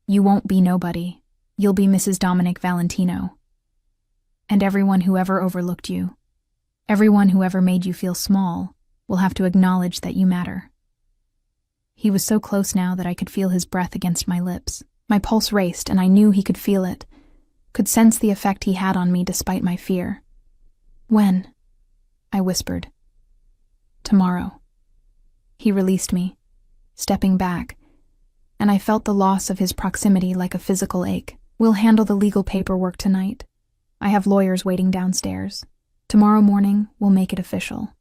You won't be nobody. You'll be Mrs. Dominic Valentino. And everyone who ever overlooked you, everyone who ever made you feel small, will have to acknowledge that you matter." He was so close now that I could feel his breath against my lips. My pulse raced, and I knew he could feel it, could sense the effect he had on me despite my fear. "When?" I whispered. "Tomorrow." He released me, stepping back, and I felt the loss of his proximity like a physical ache. "We'll handle the legal paperwork tonight. I have lawyers waiting downstairs. Tomorrow morning, we'll make it official.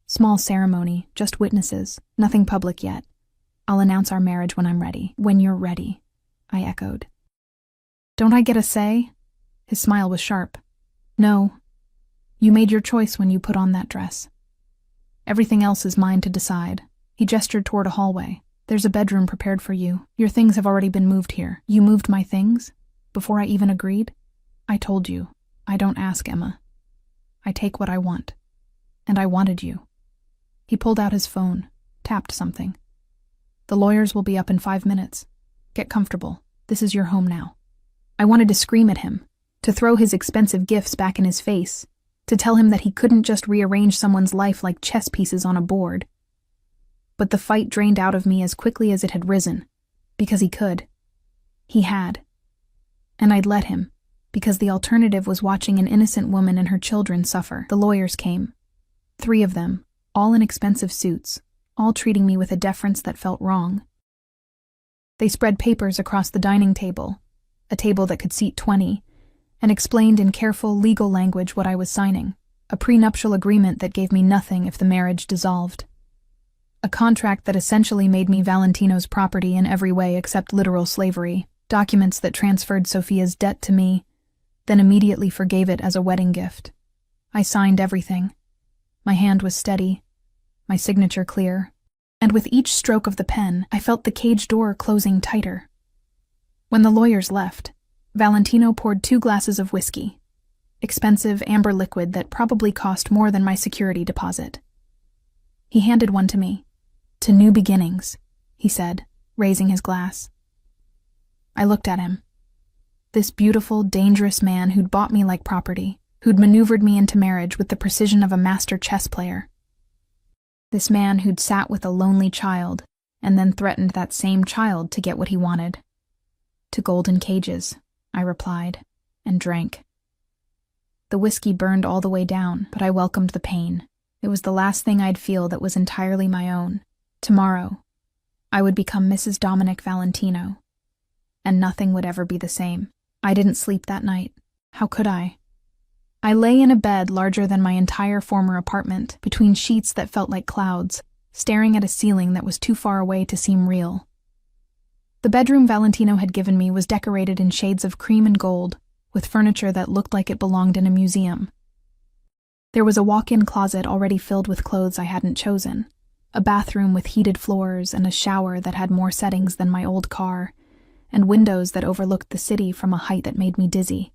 Small ceremony, just witnesses, nothing public yet. I'll announce our marriage when I'm ready, when you're ready." I echoed. Don't I get a say? His smile was sharp. No. You made your choice when you put on that dress. Everything else is mine to decide. He gestured toward a hallway. There's a bedroom prepared for you. Your things have already been moved here. You moved my things? Before I even agreed? I told you. I don't ask, Emma. I take what I want. And I wanted you. He pulled out his phone, tapped something. The lawyers will be up in 5 minutes. Get comfortable. This is your home now. I wanted to scream at him, to throw his expensive gifts back in his face, to tell him that he couldn't just rearrange someone's life like chess pieces on a board. But the fight drained out of me as quickly as it had risen, because he could. He had. And I'd let him, because the alternative was watching an innocent woman and her children suffer. The lawyers came. 3 of them, all in expensive suits, all treating me with a deference that felt wrong. They spread papers across the dining table, a table that could seat 20, and explained in careful legal language what I was signing, a prenuptial agreement that gave me nothing if the marriage dissolved. A contract that essentially made me Valentino's property in every way except literal slavery, documents that transferred Sophia's debt to me, then immediately forgave it as a wedding gift. I signed everything. My hand was steady, my signature clear, and with each stroke of the pen, I felt the cage door closing tighter. When the lawyers left, Valentino poured 2 glasses of whiskey, expensive amber liquid that probably cost more than my security deposit. He handed one to me. To new beginnings, he said, raising his glass. I looked at him. This beautiful, dangerous man who'd bought me like property, who'd maneuvered me into marriage with the precision of a master chess player. This man who'd sat with a lonely child and then threatened that same child to get what he wanted. To golden cages, I replied, and drank. The whiskey burned all the way down, but I welcomed the pain. It was the last thing I'd feel that was entirely my own. Tomorrow, I would become Mrs. Dominic Valentino, and nothing would ever be the same. I didn't sleep that night. How could I? I lay in a bed larger than my entire former apartment, between sheets that felt like clouds, staring at a ceiling that was too far away to seem real. The bedroom Valentino had given me was decorated in shades of cream and gold, with furniture that looked like it belonged in a museum. There was a walk-in closet already filled with clothes I hadn't chosen, a bathroom with heated floors and a shower that had more settings than my old car, and windows that overlooked the city from a height that made me dizzy.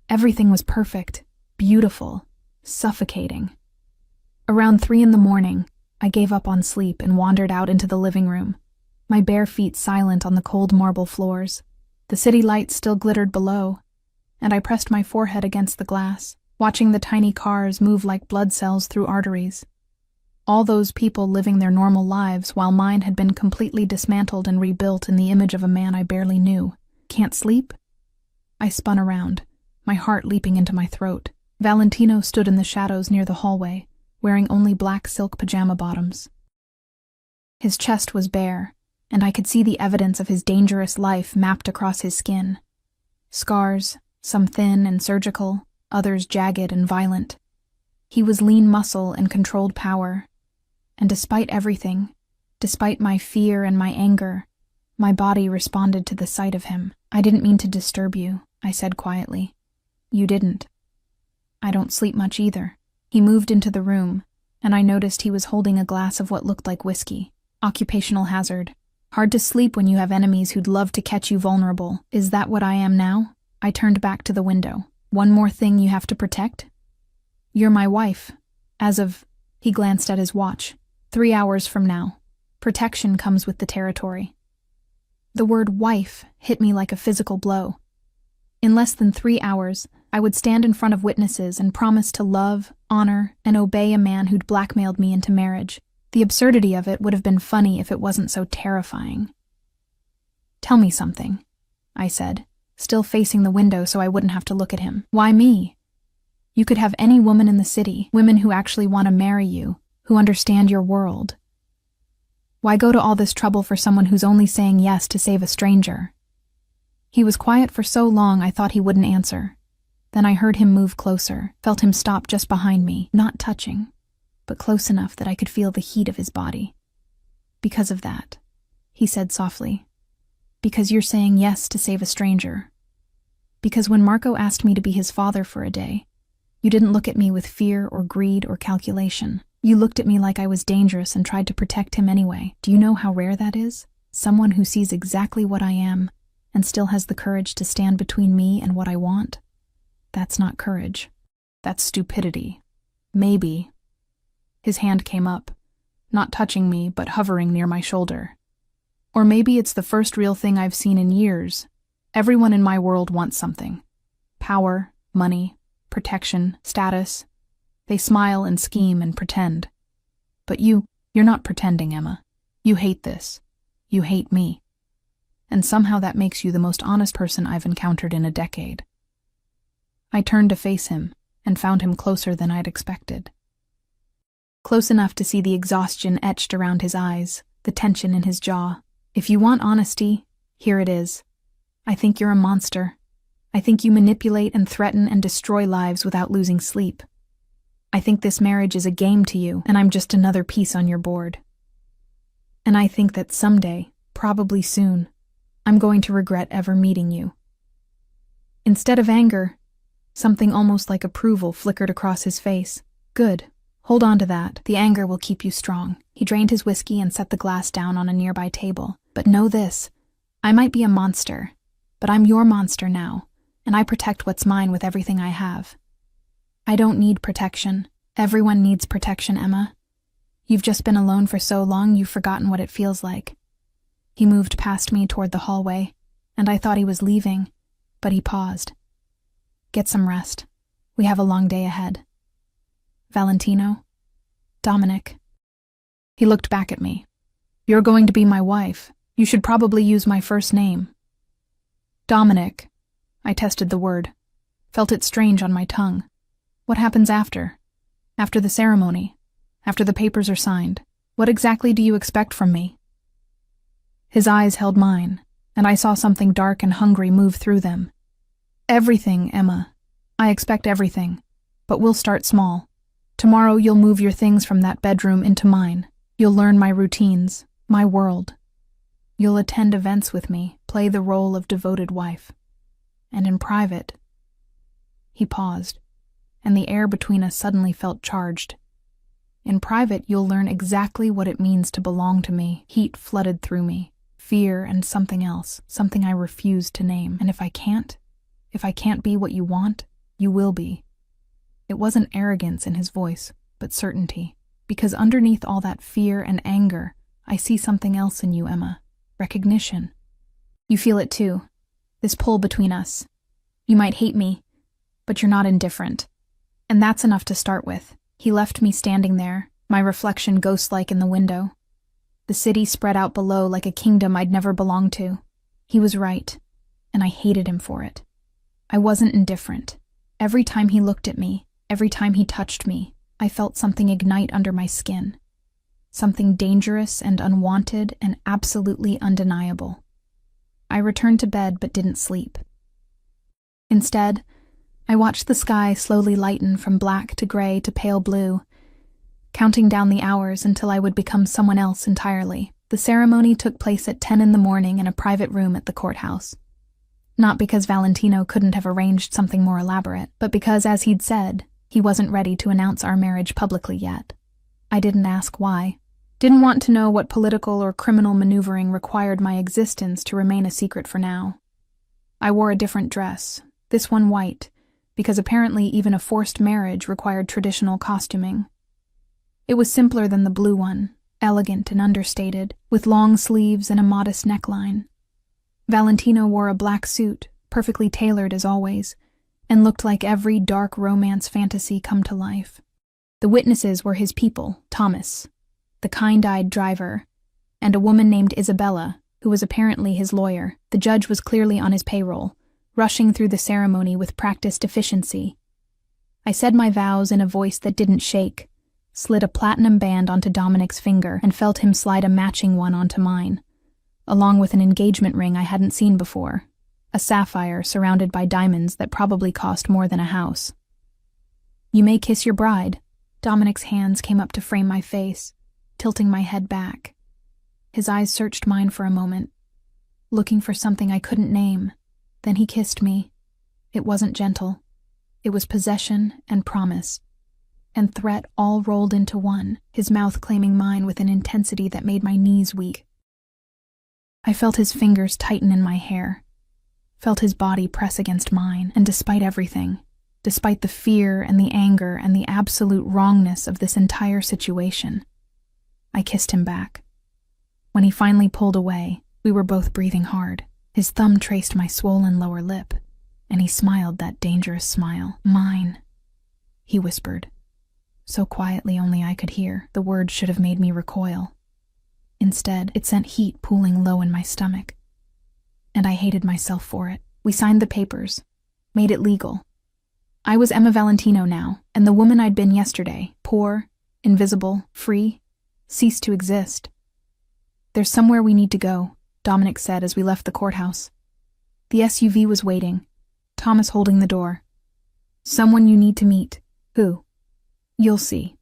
Everything was perfect, beautiful, suffocating. Around 3 a.m, I gave up on sleep and wandered out into the living room, my bare feet silent on the cold marble floors. The city lights still glittered below, and I pressed my forehead against the glass, watching the tiny cars move like blood cells through arteries. All those people living their normal lives while mine had been completely dismantled and rebuilt in the image of a man I barely knew. Can't sleep? I spun around, my heart leaping into my throat. Valentino stood in the shadows near the hallway, wearing only black silk pajama bottoms. His chest was bare, and I could see the evidence of his dangerous life mapped across his skin. Scars, some thin and surgical, others jagged and violent. He was lean muscle and controlled power, and despite everything, despite my fear and my anger, my body responded to the sight of him. I didn't mean to disturb you, I said quietly. You didn't. I don't sleep much either. He moved into the room, and I noticed he was holding a glass of what looked like whiskey. Occupational hazard. Hard to sleep when you have enemies who'd love to catch you vulnerable. Is that what I am now? I turned back to the window. One more thing you have to protect? You're my wife. As of... He glanced at his watch. 3 hours from now. Protection comes with the territory. The word wife hit me like a physical blow. In less than 3 hours, I would stand in front of witnesses and promise to love, honor, and obey a man who'd blackmailed me into marriage. The absurdity of it would have been funny if it wasn't so terrifying. Tell me something, I said, still facing the window so I wouldn't have to look at him. Why me? You could have any woman in the city, women who actually want to marry you, who understand your world. Why go to all this trouble for someone who's only saying yes to save a stranger? He was quiet for so long I thought he wouldn't answer. Then I heard him move closer, felt him stop just behind me, not touching, but close enough that I could feel the heat of his body. Because of that, he said softly, Because you're saying yes to save a stranger. Because when Marco asked me to be his father for a day, you didn't look at me with fear or greed or calculation. You looked at me like I was dangerous and tried to protect him anyway. Do you know how rare that is? Someone who sees exactly what I am and still has the courage to stand between me and what I want? That's not courage. That's stupidity. Maybe. His hand came up, not touching me, but hovering near my shoulder. Or maybe it's the first real thing I've seen in years. Everyone in my world wants something. Power, money, protection, status. They smile and scheme and pretend. But you're not pretending, Emma. You hate this. You hate me. And somehow that makes you the most honest person I've encountered in a decade. I turned to face him and found him closer than I'd expected. Close enough to see the exhaustion etched around his eyes, the tension in his jaw. If you want honesty, here it is. I think you're a monster. I think you manipulate and threaten and destroy lives without losing sleep. I think this marriage is a game to you, and I'm just another piece on your board. And I think that someday, probably soon, I'm going to regret ever meeting you. Instead of anger, something almost like approval flickered across his face. Good. Hold on to that. The anger will keep you strong. He drained his whiskey and set the glass down on a nearby table. But know this. I might be a monster, but I'm your monster now, and I protect what's mine with everything I have. I don't need protection. Everyone needs protection, Emma. You've just been alone for so long you've forgotten what it feels like. He moved past me toward the hallway, and I thought he was leaving, but he paused. Get some rest. We have a long day ahead. Valentino? Dominic? He looked back at me. You're going to be my wife. You should probably use my first name. Dominic. I tested the word. Felt it strange on my tongue. What happens after? After the ceremony? After the papers are signed? What exactly do you expect from me? His eyes held mine, and I saw something dark and hungry move through them. Everything, Emma. I expect everything. But we'll start small. Tomorrow you'll move your things from that bedroom into mine. You'll learn my routines, my world. You'll attend events with me, play the role of devoted wife. And in private... He paused, and the air between us suddenly felt charged. In private, you'll learn exactly what it means to belong to me. Heat flooded through me, fear and something else, something I refused to name. And if I can't be what you want, you will be. It wasn't arrogance in his voice, but certainty. Because underneath all that fear and anger, I see something else in you, Emma. Recognition. You feel it too. This pull between us. You might hate me, but you're not indifferent. And that's enough to start with. He left me standing there, my reflection ghost-like in the window. The city spread out below like a kingdom I'd never belonged to. He was right, and I hated him for it. I wasn't indifferent. Every time he looked at me, every time he touched me, I felt something ignite under my skin. Something dangerous and unwanted and absolutely undeniable. I returned to bed but didn't sleep. Instead, I watched the sky slowly lighten from black to gray to pale blue, counting down the hours until I would become someone else entirely. The ceremony took place at 10 in the morning in a private room at the courthouse. Not because Valentino couldn't have arranged something more elaborate, but because, as he'd said, he wasn't ready to announce our marriage publicly yet. I didn't ask why. Didn't want to know what political or criminal maneuvering required my existence to remain a secret for now. I wore a different dress, this one white, because apparently even a forced marriage required traditional costuming. It was simpler than the blue one, elegant and understated, with long sleeves and a modest neckline. Valentino wore a black suit, perfectly tailored as always, and looked like every dark romance fantasy come to life. The witnesses were his people, Thomas, the kind-eyed driver, and a woman named Isabella, who was apparently his lawyer. The judge was clearly on his payroll, rushing through the ceremony with practiced efficiency. I said my vows in a voice that didn't shake, slid a platinum band onto Dominic's finger, and felt him slide a matching one onto mine, along with an engagement ring I hadn't seen before, a sapphire surrounded by diamonds that probably cost more than a house. You may kiss your bride. Dominic's hands came up to frame my face, tilting my head back. His eyes searched mine for a moment. looking for something I couldn't name. Then he kissed me. It wasn't gentle. It was possession and promise, and threat all rolled into one, his mouth claiming mine with an intensity that made my knees weak. I felt his fingers tighten in my hair, felt his body press against mine, and despite everything, despite the fear and the anger and the absolute wrongness of this entire situation, I kissed him back. When he finally pulled away, we were both breathing hard. His thumb traced my swollen lower lip, and he smiled that dangerous smile. "Mine," he whispered, so quietly only I could hear. The words should have made me recoil. Instead, it sent heat pooling low in my stomach, and I hated myself for it. We signed the papers, made it legal. I was Emma Valentino now, and the woman I'd been yesterday, poor, invisible, free, ceased to exist. "There's somewhere we need to go," Dominic said as we left the courthouse. The SUV was waiting, Thomas holding the door. "Someone you need to meet." "Who?" "You'll see."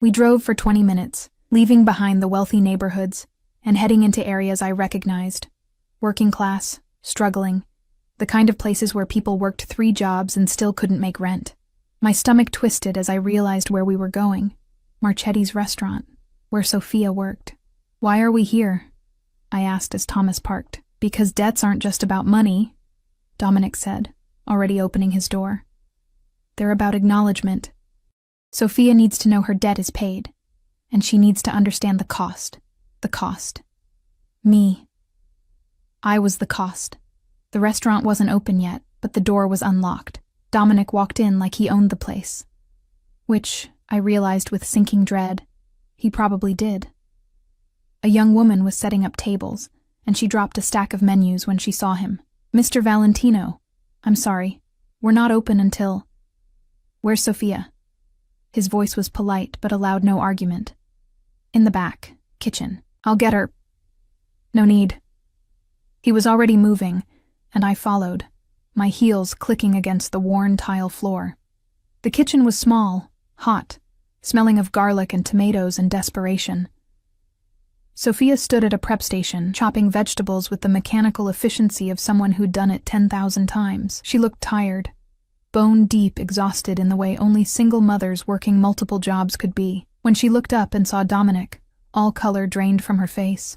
We drove for 20 minutes, leaving behind the wealthy neighborhoods and heading into areas I recognized. Working class, struggling, the kind of places where people worked 3 jobs and still couldn't make rent. My stomach twisted as I realized where we were going. Marchetti's restaurant, where Sophia worked. "Why are we here?" I asked as Thomas parked. "Because debts aren't just about money," Dominic said, already opening his door. "They're about acknowledgement. Sophia needs to know her debt is paid, and she needs to understand the cost. The cost. Me. I was the cost. The restaurant wasn't open yet, but the door was unlocked. Dominic walked in like he owned the place. Which, I realized with sinking dread, he probably did. A young woman was setting up tables, and she dropped a stack of menus when she saw him. "Mr. Valentino, I'm sorry. We're not open until—" "Where's Sophia?" His voice was polite, but allowed no argument. "In the back, kitchen. I'll get her." "No need." He was already moving, and I followed, my heels clicking against the worn tile floor. The kitchen was small, hot, smelling of garlic and tomatoes and desperation. Sophia stood at a prep station, chopping vegetables with the mechanical efficiency of someone who'd done it 10,000 times. She looked tired, bone-deep exhausted in the way only single mothers working multiple jobs could be. When she looked up and saw Dominic, all color drained from her face.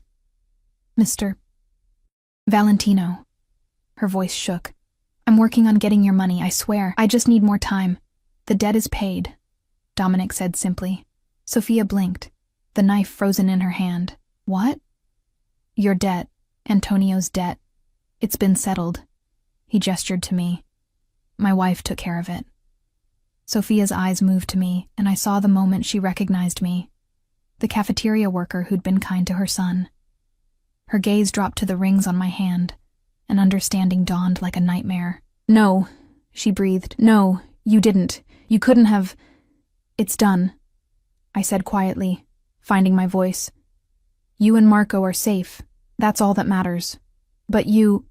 "Mr. Valentino." Her voice shook. "I'm working on getting your money, I swear. I just need more time. The debt is paid," Dominic said simply. Sophia blinked, the knife frozen in her hand. "What?" "Your debt, Antonio's debt. It's been settled." He gestured to me. "My wife took care of it." Sophia's eyes moved to me, and I saw the moment she recognized me. The cafeteria worker who'd been kind to her son. Her gaze dropped to the rings on my hand, and understanding dawned like a nightmare. "No," she breathed. "No, you didn't. You couldn't have—" "It's done," I said quietly, finding my voice. "You and Marco are safe. That's all that matters. But you—"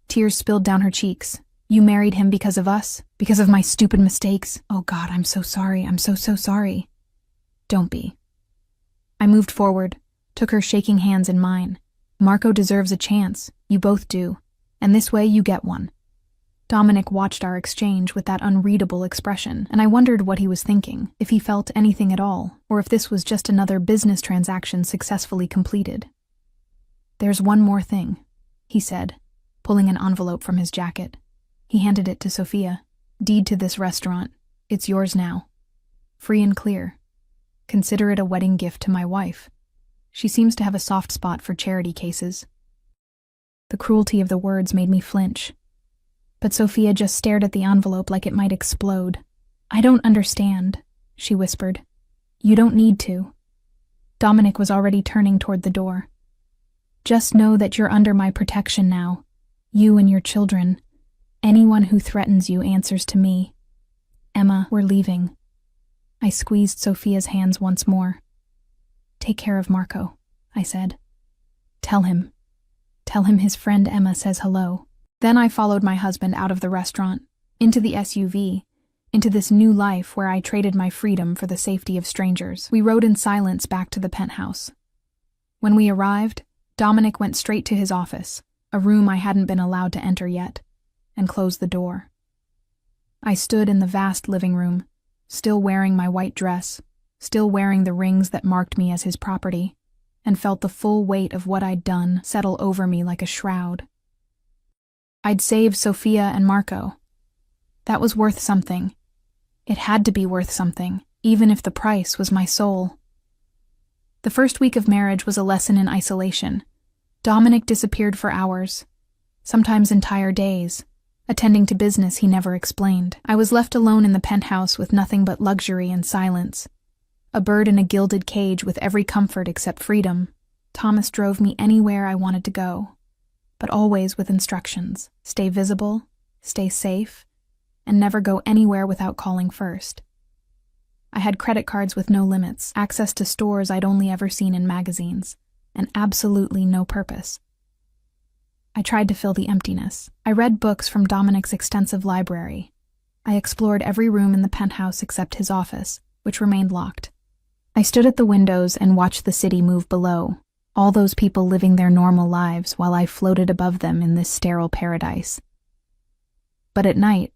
Tears spilled down her cheeks. "You married him because of us? Because of my stupid mistakes? Oh God, I'm so sorry. I'm so sorry." "Don't be." I moved forward, took her shaking hands in mine. "Marco deserves a chance. You both do. And this way you get one." Dominic watched our exchange with that unreadable expression, and I wondered what he was thinking, if he felt anything at all, or if this was just another business transaction successfully completed. "There's one more thing," he said, pulling an envelope from his jacket. He handed it to Sophia. "Deed to this restaurant. It's yours now. Free and clear. Consider it a wedding gift to my wife. She seems to have a soft spot for charity cases." The cruelty of the words made me flinch. But Sophia just stared at the envelope like it might explode. "I don't understand," she whispered. "You don't need to." Dominic was already turning toward the door. "Just know that you're under my protection now. You and your children. Anyone who threatens you answers to me. Emma, we're leaving." I squeezed Sophia's hands once more. "Take care of Marco," I said. Tell him his friend Emma says hello." Then I followed my husband out of the restaurant, into the SUV, into this new life where I traded my freedom for the safety of strangers. We rode in silence back to the penthouse. When we arrived, Dominic went straight to his office, a room I hadn't been allowed to enter yet, and closed the door. I stood in the vast living room, still wearing my white dress, still wearing the rings that marked me as his property, and felt the full weight of what I'd done settle over me like a shroud. I'd saved Sophia and Marco. That was worth something. It had to be worth something, even if the price was my soul. The first week of marriage was a lesson in isolation. Dominic disappeared for hours, sometimes entire days, attending to business he never explained. I was left alone in the penthouse with nothing but luxury and silence. A bird in a gilded cage with every comfort except freedom. Thomas drove me anywhere I wanted to go, but always with instructions. Stay visible, stay safe, and never go anywhere without calling first. I had credit cards with no limits, access to stores I'd only ever seen in magazines, and absolutely no purpose. I tried to fill the emptiness. I read books from Dominic's extensive library. I explored every room in the penthouse except his office, which remained locked. I stood at the windows and watched the city move below, all those people living their normal lives while I floated above them in this sterile paradise. But at night,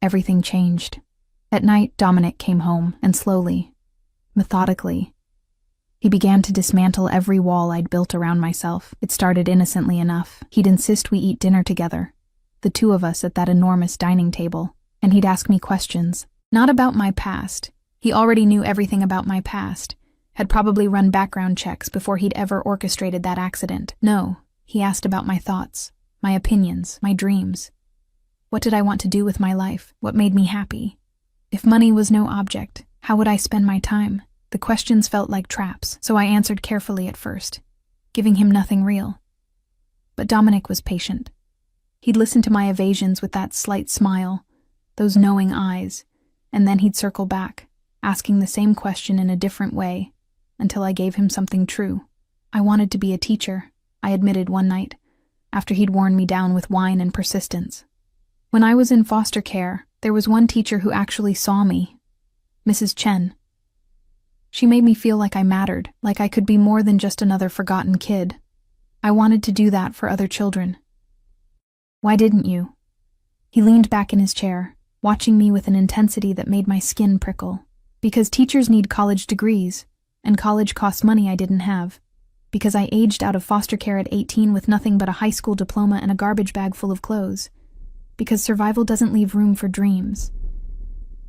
everything changed. At night, Dominic came home, and slowly, methodically, he began to dismantle every wall I'd built around myself. It started innocently enough. He'd insist we eat dinner together, the two of us at that enormous dining table, and he'd ask me questions, not about my past. He already knew everything about my past, had probably run background checks before he'd ever orchestrated that accident. No, he asked about my thoughts, my opinions, my dreams. What did I want to do with my life? What made me happy? If money was no object, how would I spend my time? The questions felt like traps, so I answered carefully at first, giving him nothing real. But Dominic was patient. He'd listen to my evasions with that slight smile, those knowing eyes, and then he'd circle back, asking the same question in a different way, until I gave him something true. I wanted to be a teacher, I admitted one night, after he'd worn me down with whine and persistence. When I was in foster care, there was one teacher who actually saw me, Mrs. Chen. She made me feel like I mattered, like I could be more than just another forgotten kid. I wanted to do that for other children. Why didn't you? He leaned back in his chair, watching me with an intensity that made my skin prickle. Because teachers need college degrees, and college costs money I didn't have. Because I aged out of foster care at 18 with nothing but a high school diploma and a garbage bag full of clothes. Because survival doesn't leave room for dreams.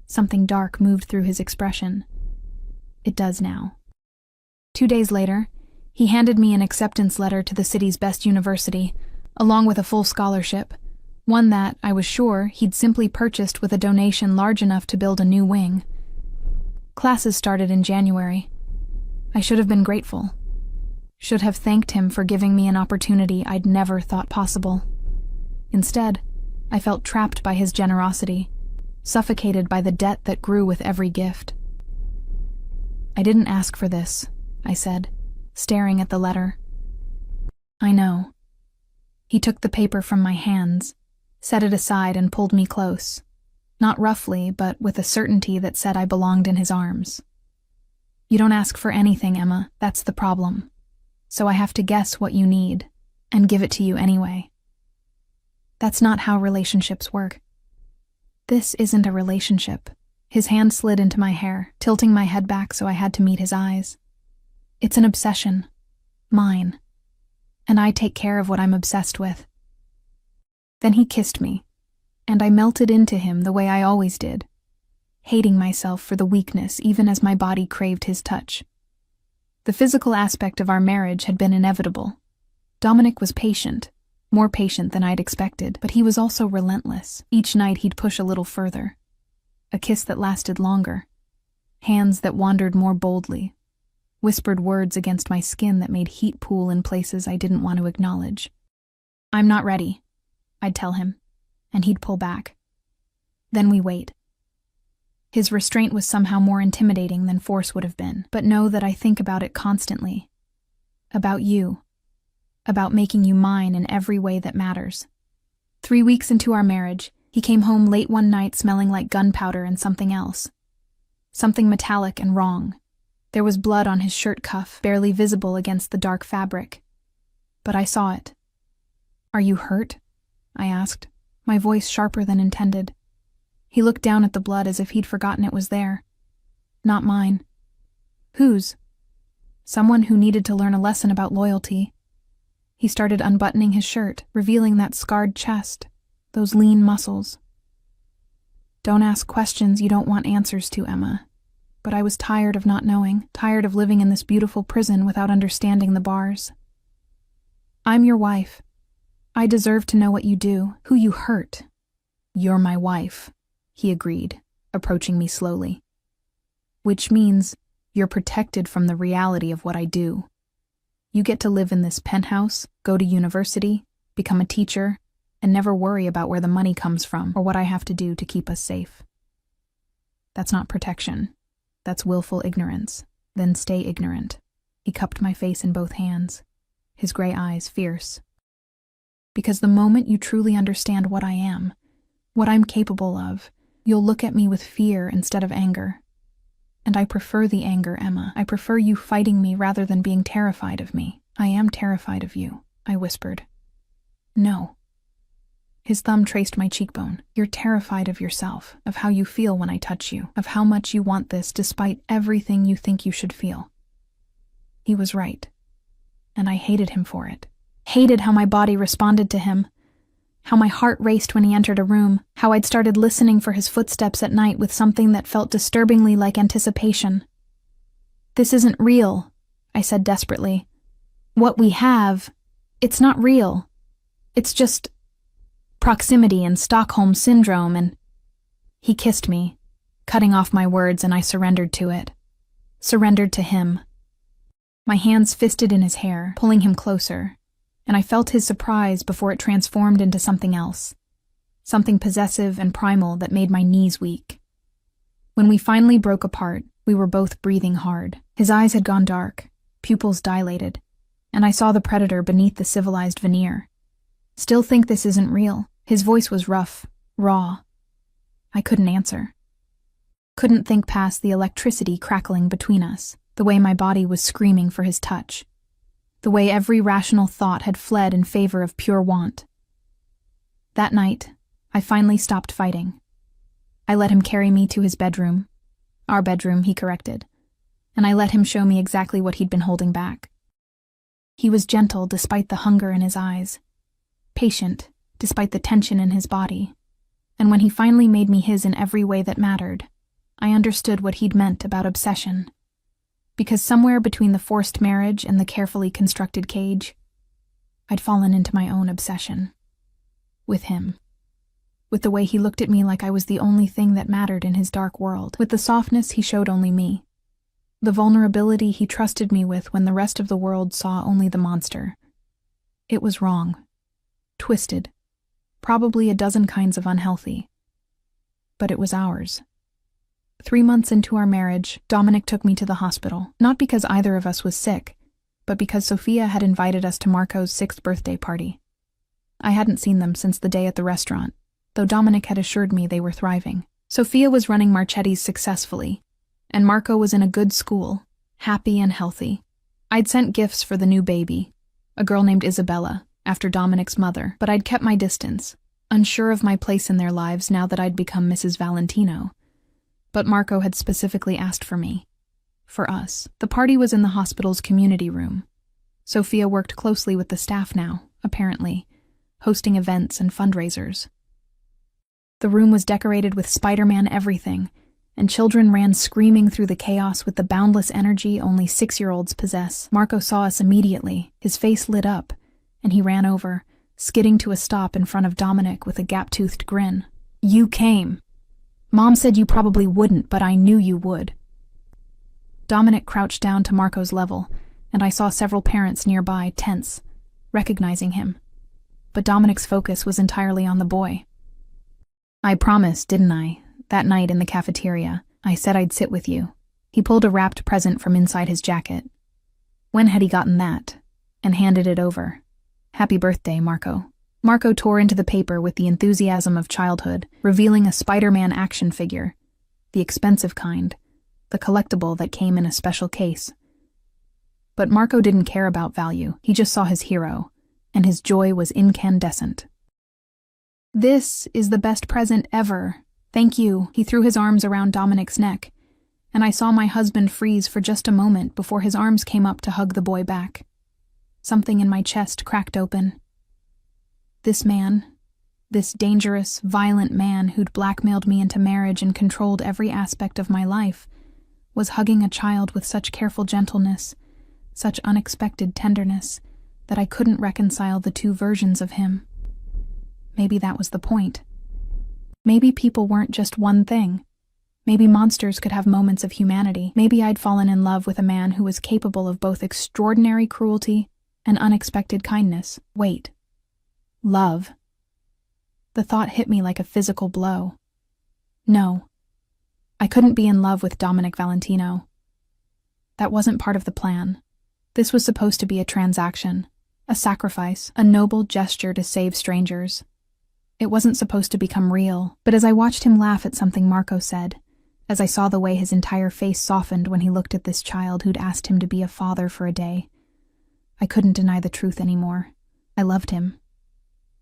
Something dark moved through his expression. It does now. 2 days later, he handed me an acceptance letter to the city's best university, along with a full scholarship, one that, I was sure, he'd simply purchased with a donation large enough to build a new wing. Classes started in January. I should have been grateful. Should have thanked him for giving me an opportunity I'd never thought possible. Instead, I felt trapped by his generosity, suffocated by the debt that grew with every gift. I didn't ask for this, I said, staring at the letter. I know. He took the paper from my hands, set it aside and pulled me close. Not roughly, but with a certainty that said I belonged in his arms. You don't ask for anything, Emma, that's the problem. So I have to guess what you need, and give it to you anyway. That's not how relationships work. This isn't a relationship. His hand slid into my hair, tilting my head back so I had to meet his eyes. It's an obsession. Mine. And I take care of what I'm obsessed with. Then he kissed me, and I melted into him the way I always did, hating myself for the weakness even as my body craved his touch. The physical aspect of our marriage had been inevitable. Dominic was patient, more patient than I'd expected, but he was also relentless. Each night he'd push a little further. A kiss that lasted longer. Hands that wandered more boldly. Whispered words against my skin that made heat pool in places I didn't want to acknowledge. I'm not ready, I'd tell him, and he'd pull back. Then we wait. His restraint was somehow more intimidating than force would have been, but know that I think about it constantly. About you. About making you mine in every way that matters. 3 weeks into our marriage, he came home late one night smelling like gunpowder and something else. Something metallic and wrong. There was blood on his shirt cuff, barely visible against the dark fabric. but I saw it. "Are you hurt?" I asked, my voice sharper than intended. He looked down at the blood as if he'd forgotten it was there. "Not mine." "Whose?" "Someone who needed to learn a lesson about loyalty." He started unbuttoning his shirt, revealing that scarred chest, those lean muscles. "Don't ask questions you don't want answers to, Emma." But I was tired of not knowing, tired of living in this beautiful prison without understanding the bars. "I'm your wife. I deserve to know what you do, who you hurt." "You're my wife," he agreed, approaching me slowly. "Which means you're protected from the reality of what I do. You get to live in this penthouse, go to university, become a teacher, and never worry about where the money comes from or what I have to do to keep us safe." "That's not protection. That's willful ignorance. Then stay ignorant." He cupped my face in both hands, his gray eyes fierce. "Because the moment you truly understand what I am, what I'm capable of, you'll look at me with fear instead of anger. And I prefer the anger, Emma. I prefer you fighting me rather than being terrified of me." "I am terrified of you," I whispered. "No." His thumb traced my cheekbone. "You're terrified of yourself, of how you feel when I touch you, of how much you want this despite everything you think you should feel." He was right. And I hated him for it. Hated how my body responded to him. How my heart raced when he entered a room. How I'd started listening for his footsteps at night with something that felt disturbingly like anticipation. "This isn't real," I said desperately. "What we have, it's not real. It's just proximity and Stockholm Syndrome and—" He kissed me, cutting off my words, and I surrendered to it. Surrendered to him. My hands fisted in his hair, pulling him closer, and I felt his surprise before it transformed into something else. Something possessive and primal that made my knees weak. When we finally broke apart, we were both breathing hard. His eyes had gone dark, pupils dilated, and I saw the predator beneath the civilized veneer. "Still think this isn't real?" His voice was rough, raw. I couldn't answer. Couldn't think past the electricity crackling between us, the way my body was screaming for his touch, the way every rational thought had fled in favor of pure want. That night, I finally stopped fighting. I let him carry me to his bedroom. Our bedroom, he corrected. And I let him show me exactly what he'd been holding back. He was gentle despite the hunger in his eyes, patient despite the tension in his body, and when he finally made me his in every way that mattered, I understood what he'd meant about obsession. Because somewhere between the forced marriage and the carefully constructed cage, I'd fallen into my own obsession. With him. With the way he looked at me like I was the only thing that mattered in his dark world. With the softness he showed only me. The vulnerability he trusted me with when the rest of the world saw only the monster. It was wrong. Twisted. Probably a dozen kinds of unhealthy. But it was ours. 3 months into our marriage, Dominic took me to the hospital, not because either of us was sick, but because Sophia had invited us to Marco's 6th birthday party. I hadn't seen them since the day at the restaurant, though Dominic had assured me they were thriving. Sophia was running Marchetti's successfully, and Marco was in a good school, happy and healthy. I'd sent gifts for the new baby, a girl named Isabella, after Dominic's mother, but I'd kept my distance, unsure of my place in their lives now that I'd become Mrs. Valentino. But Marco had specifically asked for me. For us. The party was in the hospital's community room. Sophia worked closely with the staff now, apparently, hosting events and fundraisers. The room was decorated with Spider-Man everything, and children ran screaming through the chaos with the boundless energy only 6-year-olds possess. Marco saw us immediately, his face lit up, and he ran over, skidding to a stop in front of Dominic with a gap-toothed grin. "You came. Mom said you probably wouldn't, but I knew you would." Dominic crouched down to Marco's level, and I saw several parents nearby, tense, recognizing him. But Dominic's focus was entirely on the boy. "I promised, didn't I? That night in the cafeteria, I said I'd sit with you." He pulled a wrapped present from inside his jacket. When had he gotten that? And handed it over. "Happy birthday, Marco." Marco tore into the paper with the enthusiasm of childhood, revealing a Spider-Man action figure, the expensive kind, the collectible that came in a special case. But Marco didn't care about value, he just saw his hero, and his joy was incandescent. "This is the best present ever. Thank you." He threw his arms around Dominic's neck, and I saw my husband freeze for just a moment before his arms came up to hug the boy back. Something in my chest cracked open. This man, this dangerous, violent man who'd blackmailed me into marriage and controlled every aspect of my life, was hugging a child with such careful gentleness, such unexpected tenderness, that I couldn't reconcile the two versions of him. Maybe that was the point. Maybe people weren't just one thing. Maybe monsters could have moments of humanity. Maybe I'd fallen in love with a man who was capable of both extraordinary cruelty and unexpected kindness. Wait. Love. The thought hit me like a physical blow. No. I couldn't be in love with Dominic Valentino. That wasn't part of the plan. This was supposed to be a transaction, a sacrifice, a noble gesture to save strangers. It wasn't supposed to become real, but as I watched him laugh at something Marco said, as I saw the way his entire face softened when he looked at this child who'd asked him to be a father for a day, I couldn't deny the truth anymore. I loved him.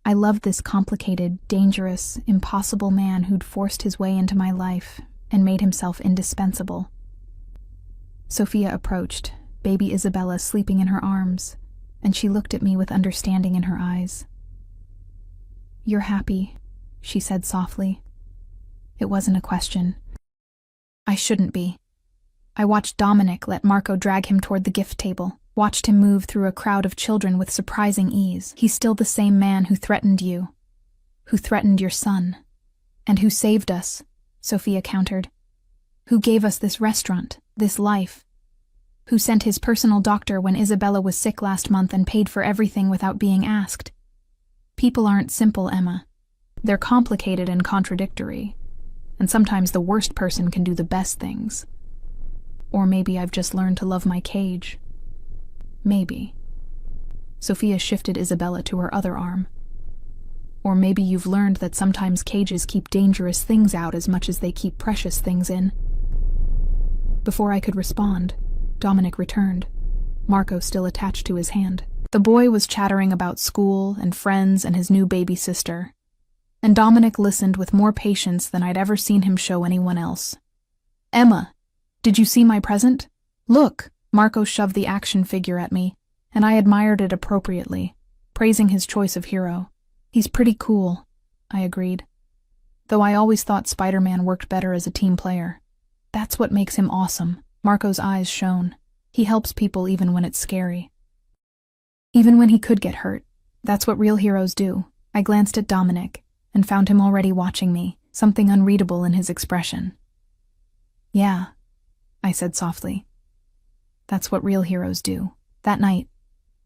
I loved this complicated, dangerous, impossible man who'd forced his way into my life and made himself indispensable. Sophia approached, baby Isabella sleeping in her arms, and she looked at me with understanding in her eyes. "You're happy," she said softly. It wasn't a question. I shouldn't be. I watched Dominic let Marco drag him toward the gift table, watched him move through a crowd of children with surprising ease. He's still the same man who threatened you, who threatened your son, and who saved us, Sophia countered, who gave us this restaurant, this life, who sent his personal doctor when Isabella was sick last month and paid for everything without being asked. People aren't simple, Emma. They're complicated and contradictory, and sometimes the worst person can do the best things. Or maybe I've just learned to love my cage. Maybe. Sophia shifted Isabella to her other arm. Or maybe you've learned that sometimes cages keep dangerous things out as much as they keep precious things in. Before I could respond, Dominic returned, Marco still attached to his hand. The boy was chattering about school and friends and his new baby sister, and Dominic listened with more patience than I'd ever seen him show anyone else. "Emma, did you see my present? Look!" Marco shoved the action figure at me, and I admired it appropriately, praising his choice of hero. "He's pretty cool," I agreed, though I always thought Spider-Man worked better as a team player. "That's what makes him awesome." Marco's eyes shone. "He helps people even when it's scary. Even when he could get hurt. That's what real heroes do." I glanced at Dominic and found him already watching me, something unreadable in his expression. "Yeah," I said softly. "That's what real heroes do." That night,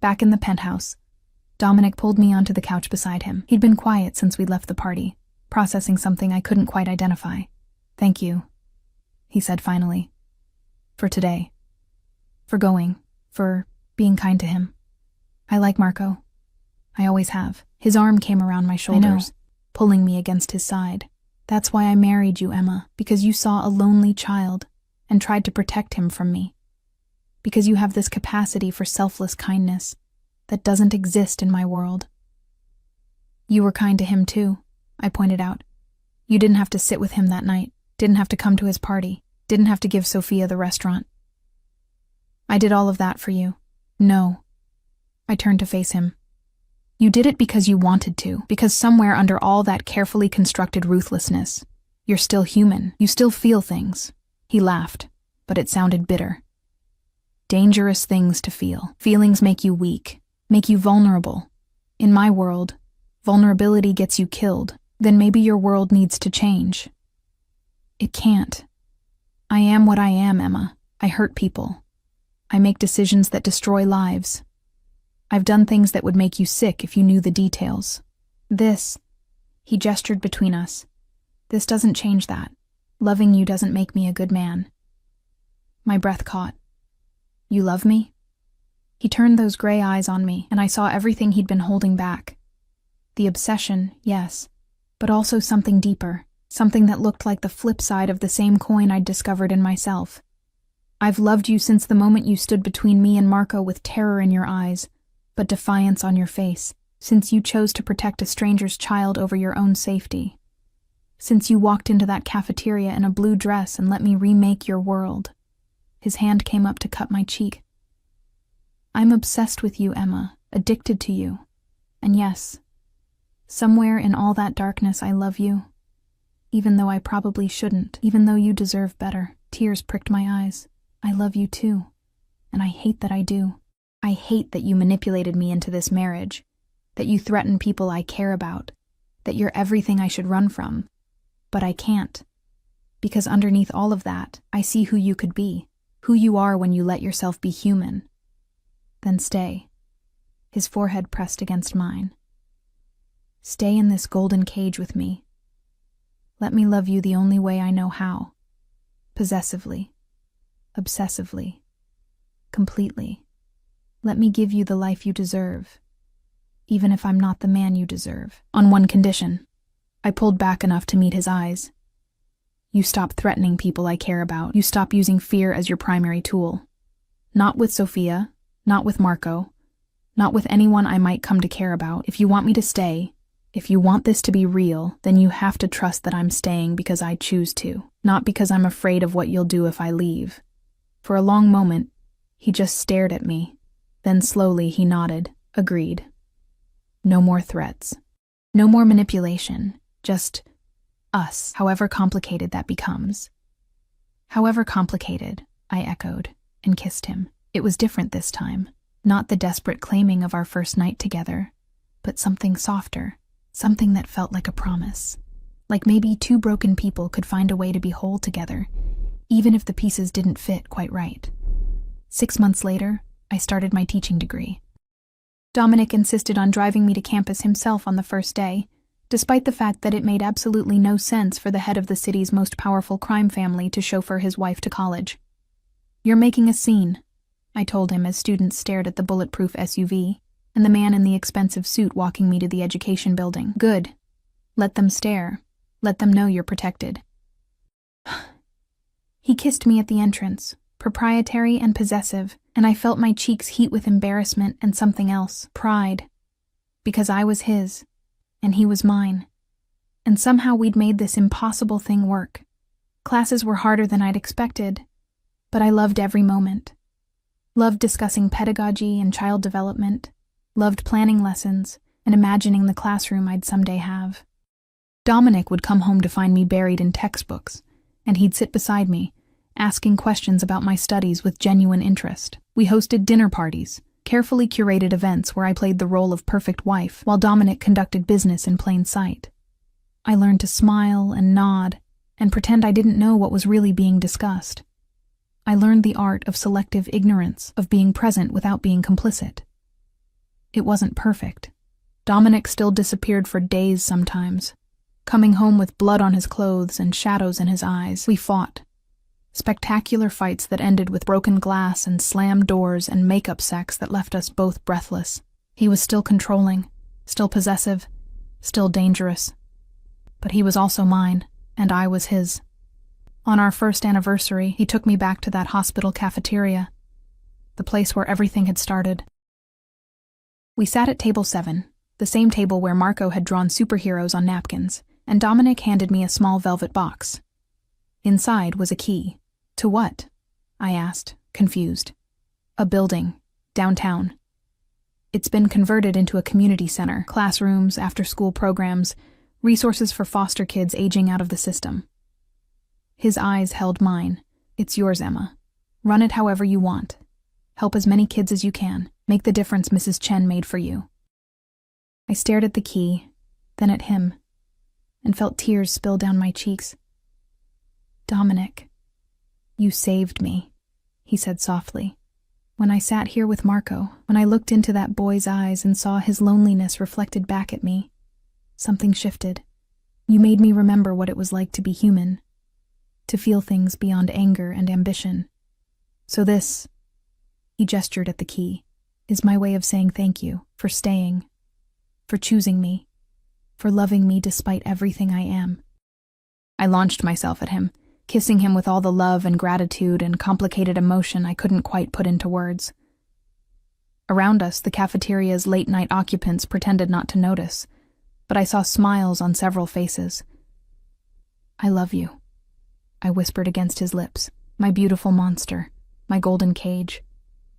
back in the penthouse, Dominic pulled me onto the couch beside him. He'd been quiet since we'd left the party, processing something I couldn't quite identify. "Thank you," he said finally. "For today. For going. For being kind to him. I like Marco. I always have." His arm came around my shoulders, pulling me against his side. "That's why I married you, Emma, because you saw a lonely child and tried to protect him from me. Because you have this capacity for selfless kindness that doesn't exist in my world." "You were kind to him too," I pointed out. "You didn't have to sit with him that night, didn't have to come to his party, didn't have to give Sophia the restaurant. I did all of that for you." "No." I turned to face him. "You did it because you wanted to, because somewhere under all that carefully constructed ruthlessness, you're still human, you still feel things." He laughed, but it sounded bitter. "Dangerous things to feel. Feelings make you weak, make you vulnerable. In my world, vulnerability gets you killed. Then maybe your world needs to change." "It can't. I am what I am, Emma. I hurt people. I make decisions that destroy lives. I've done things that would make you sick if you knew the details. This," he gestured between us, "this doesn't change that. Loving you doesn't make me a good man." My breath caught. "You love me?" He turned those gray eyes on me, and I saw everything he'd been holding back. The obsession, yes, but also something deeper, something that looked like the flip side of the same coin I'd discovered in myself. "I've loved you since the moment you stood between me and Marco with terror in your eyes, but defiance on your face. Since you chose to protect a stranger's child over your own safety. Since you walked into that cafeteria in a blue dress and let me remake your world. His hand came up to cut my cheek. I'm obsessed with you, Emma, addicted to you. And yes, somewhere in all that darkness I love you. Even though I probably shouldn't, even though you deserve better. Tears pricked my eyes. I love you too. And I hate that I do. I hate that you manipulated me into this marriage. That you threaten people I care about. That you're everything I should run from. But I can't. Because underneath all of that, I see who you could be. Who you are when you let yourself be human. Then stay. His forehead pressed against mine. Stay in this golden cage with me. Let me love you the only way I know how. Possessively. Obsessively. Completely. Let me give you the life you deserve. Even if I'm not the man you deserve. On one condition. I pulled back enough to meet his eyes. You stop threatening people I care about. You stop using fear as your primary tool. Not with Sophia. Not with Marco. Not with anyone I might come to care about. If you want me to stay, if you want this to be real, then you have to trust that I'm staying because I choose to, not because I'm afraid of what you'll do if I leave. For a long moment, he just stared at me. Then slowly he nodded, agreed. No more threats. No more manipulation. Just us, however complicated that becomes. However complicated, I echoed, and kissed him. It was different this time. Not the desperate claiming of our first night together, but something softer, something that felt like a promise. Like maybe two broken people could find a way to be whole together, even if the pieces didn't fit quite right. 6 months later, I started my teaching degree. Dominic insisted on driving me to campus himself on the first day, despite the fact that it made absolutely no sense for the head of the city's most powerful crime family to chauffeur his wife to college. You're making a scene, I told him as students stared at the bulletproof SUV and the man in the expensive suit walking me to the education building. Good. Let them stare. Let them know you're protected. He kissed me at the entrance, proprietary and possessive, and I felt my cheeks heat with embarrassment and something else, pride. Because I was his, and he was mine. And somehow we'd made this impossible thing work. Classes were harder than I'd expected, but I loved every moment. Loved discussing pedagogy and child development, loved planning lessons and imagining the classroom I'd someday have. Dominic would come home to find me buried in textbooks, and he'd sit beside me, asking questions about my studies with genuine interest. We hosted dinner parties, carefully curated events where I played the role of perfect wife while Dominic conducted business in plain sight. I learned to smile and nod and pretend I didn't know what was really being discussed. I learned the art of selective ignorance, of being present without being complicit. It wasn't perfect. Dominic still disappeared for days sometimes, coming home with blood on his clothes and shadows in his eyes. We fought. Spectacular fights that ended with broken glass and slammed doors and makeup sex that left us both breathless. He was still controlling, still possessive, still dangerous. But he was also mine, and I was his. On our first anniversary, he took me back to that hospital cafeteria, the place where everything had started. We sat at table 7, the same table where Marco had drawn superheroes on napkins, and Dominic handed me a small velvet box. Inside was a key. To what? I asked, confused. A building, downtown. It's been converted into a community center, classrooms, after-school programs, resources for foster kids aging out of the system. His eyes held mine. It's yours, Emma. Run it however you want. Help as many kids as you can. Make the difference Mrs. Chen made for you. I stared at the key, then at him, and felt tears spill down my cheeks. Dominic, you saved me, he said softly. When I sat here with Marco, when I looked into that boy's eyes and saw his loneliness reflected back at me, something shifted. You made me remember what it was like to be human, to feel things beyond anger and ambition. So this, he gestured at the key, is my way of saying thank you for staying, for choosing me, for loving me despite everything I am. I launched myself at him, kissing him with all the love and gratitude and complicated emotion I couldn't quite put into words. Around us, the cafeteria's late-night occupants pretended not to notice, but I saw smiles on several faces. "I love you," I whispered against his lips. "My beautiful monster, my golden cage,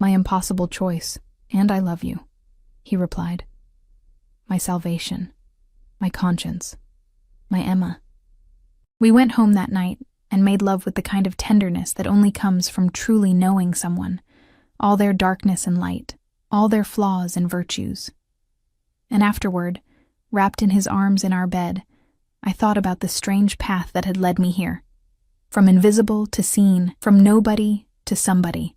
my impossible choice, and I love you," he replied. "My salvation, my conscience, my Emma." We went home that night and made love with the kind of tenderness that only comes from truly knowing someone, all their darkness and light, all their flaws and virtues. And afterward, wrapped in his arms in our bed, I thought about the strange path that had led me here. From invisible to seen, from nobody to somebody.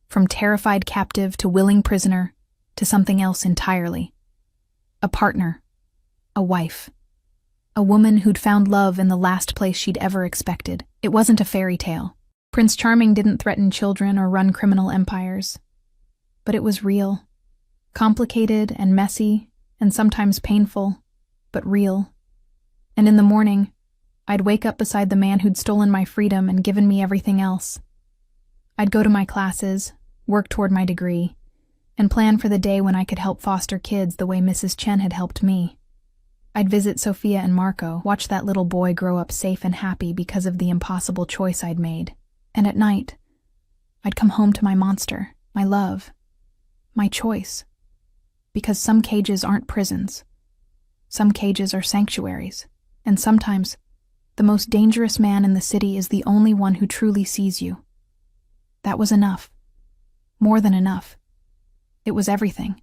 From terrified captive to willing prisoner to something else entirely. A partner. A wife. A woman who'd found love in the last place she'd ever expected. It wasn't a fairy tale. Prince Charming didn't threaten children or run criminal empires. But it was real. Complicated and messy and sometimes painful, but real. And in the morning, I'd wake up beside the man who'd stolen my freedom and given me everything else. I'd go to my classes, work toward my degree, and plan for the day when I could help foster kids the way Mrs. Chen had helped me. I'd visit Sophia and Marco, watch that little boy grow up safe and happy because of the impossible choice I'd made. And at night, I'd come home to my monster, my love, my choice. Because some cages aren't prisons. Some cages are sanctuaries. And sometimes, the most dangerous man in the city is the only one who truly sees you. That was enough. More than enough. It was everything.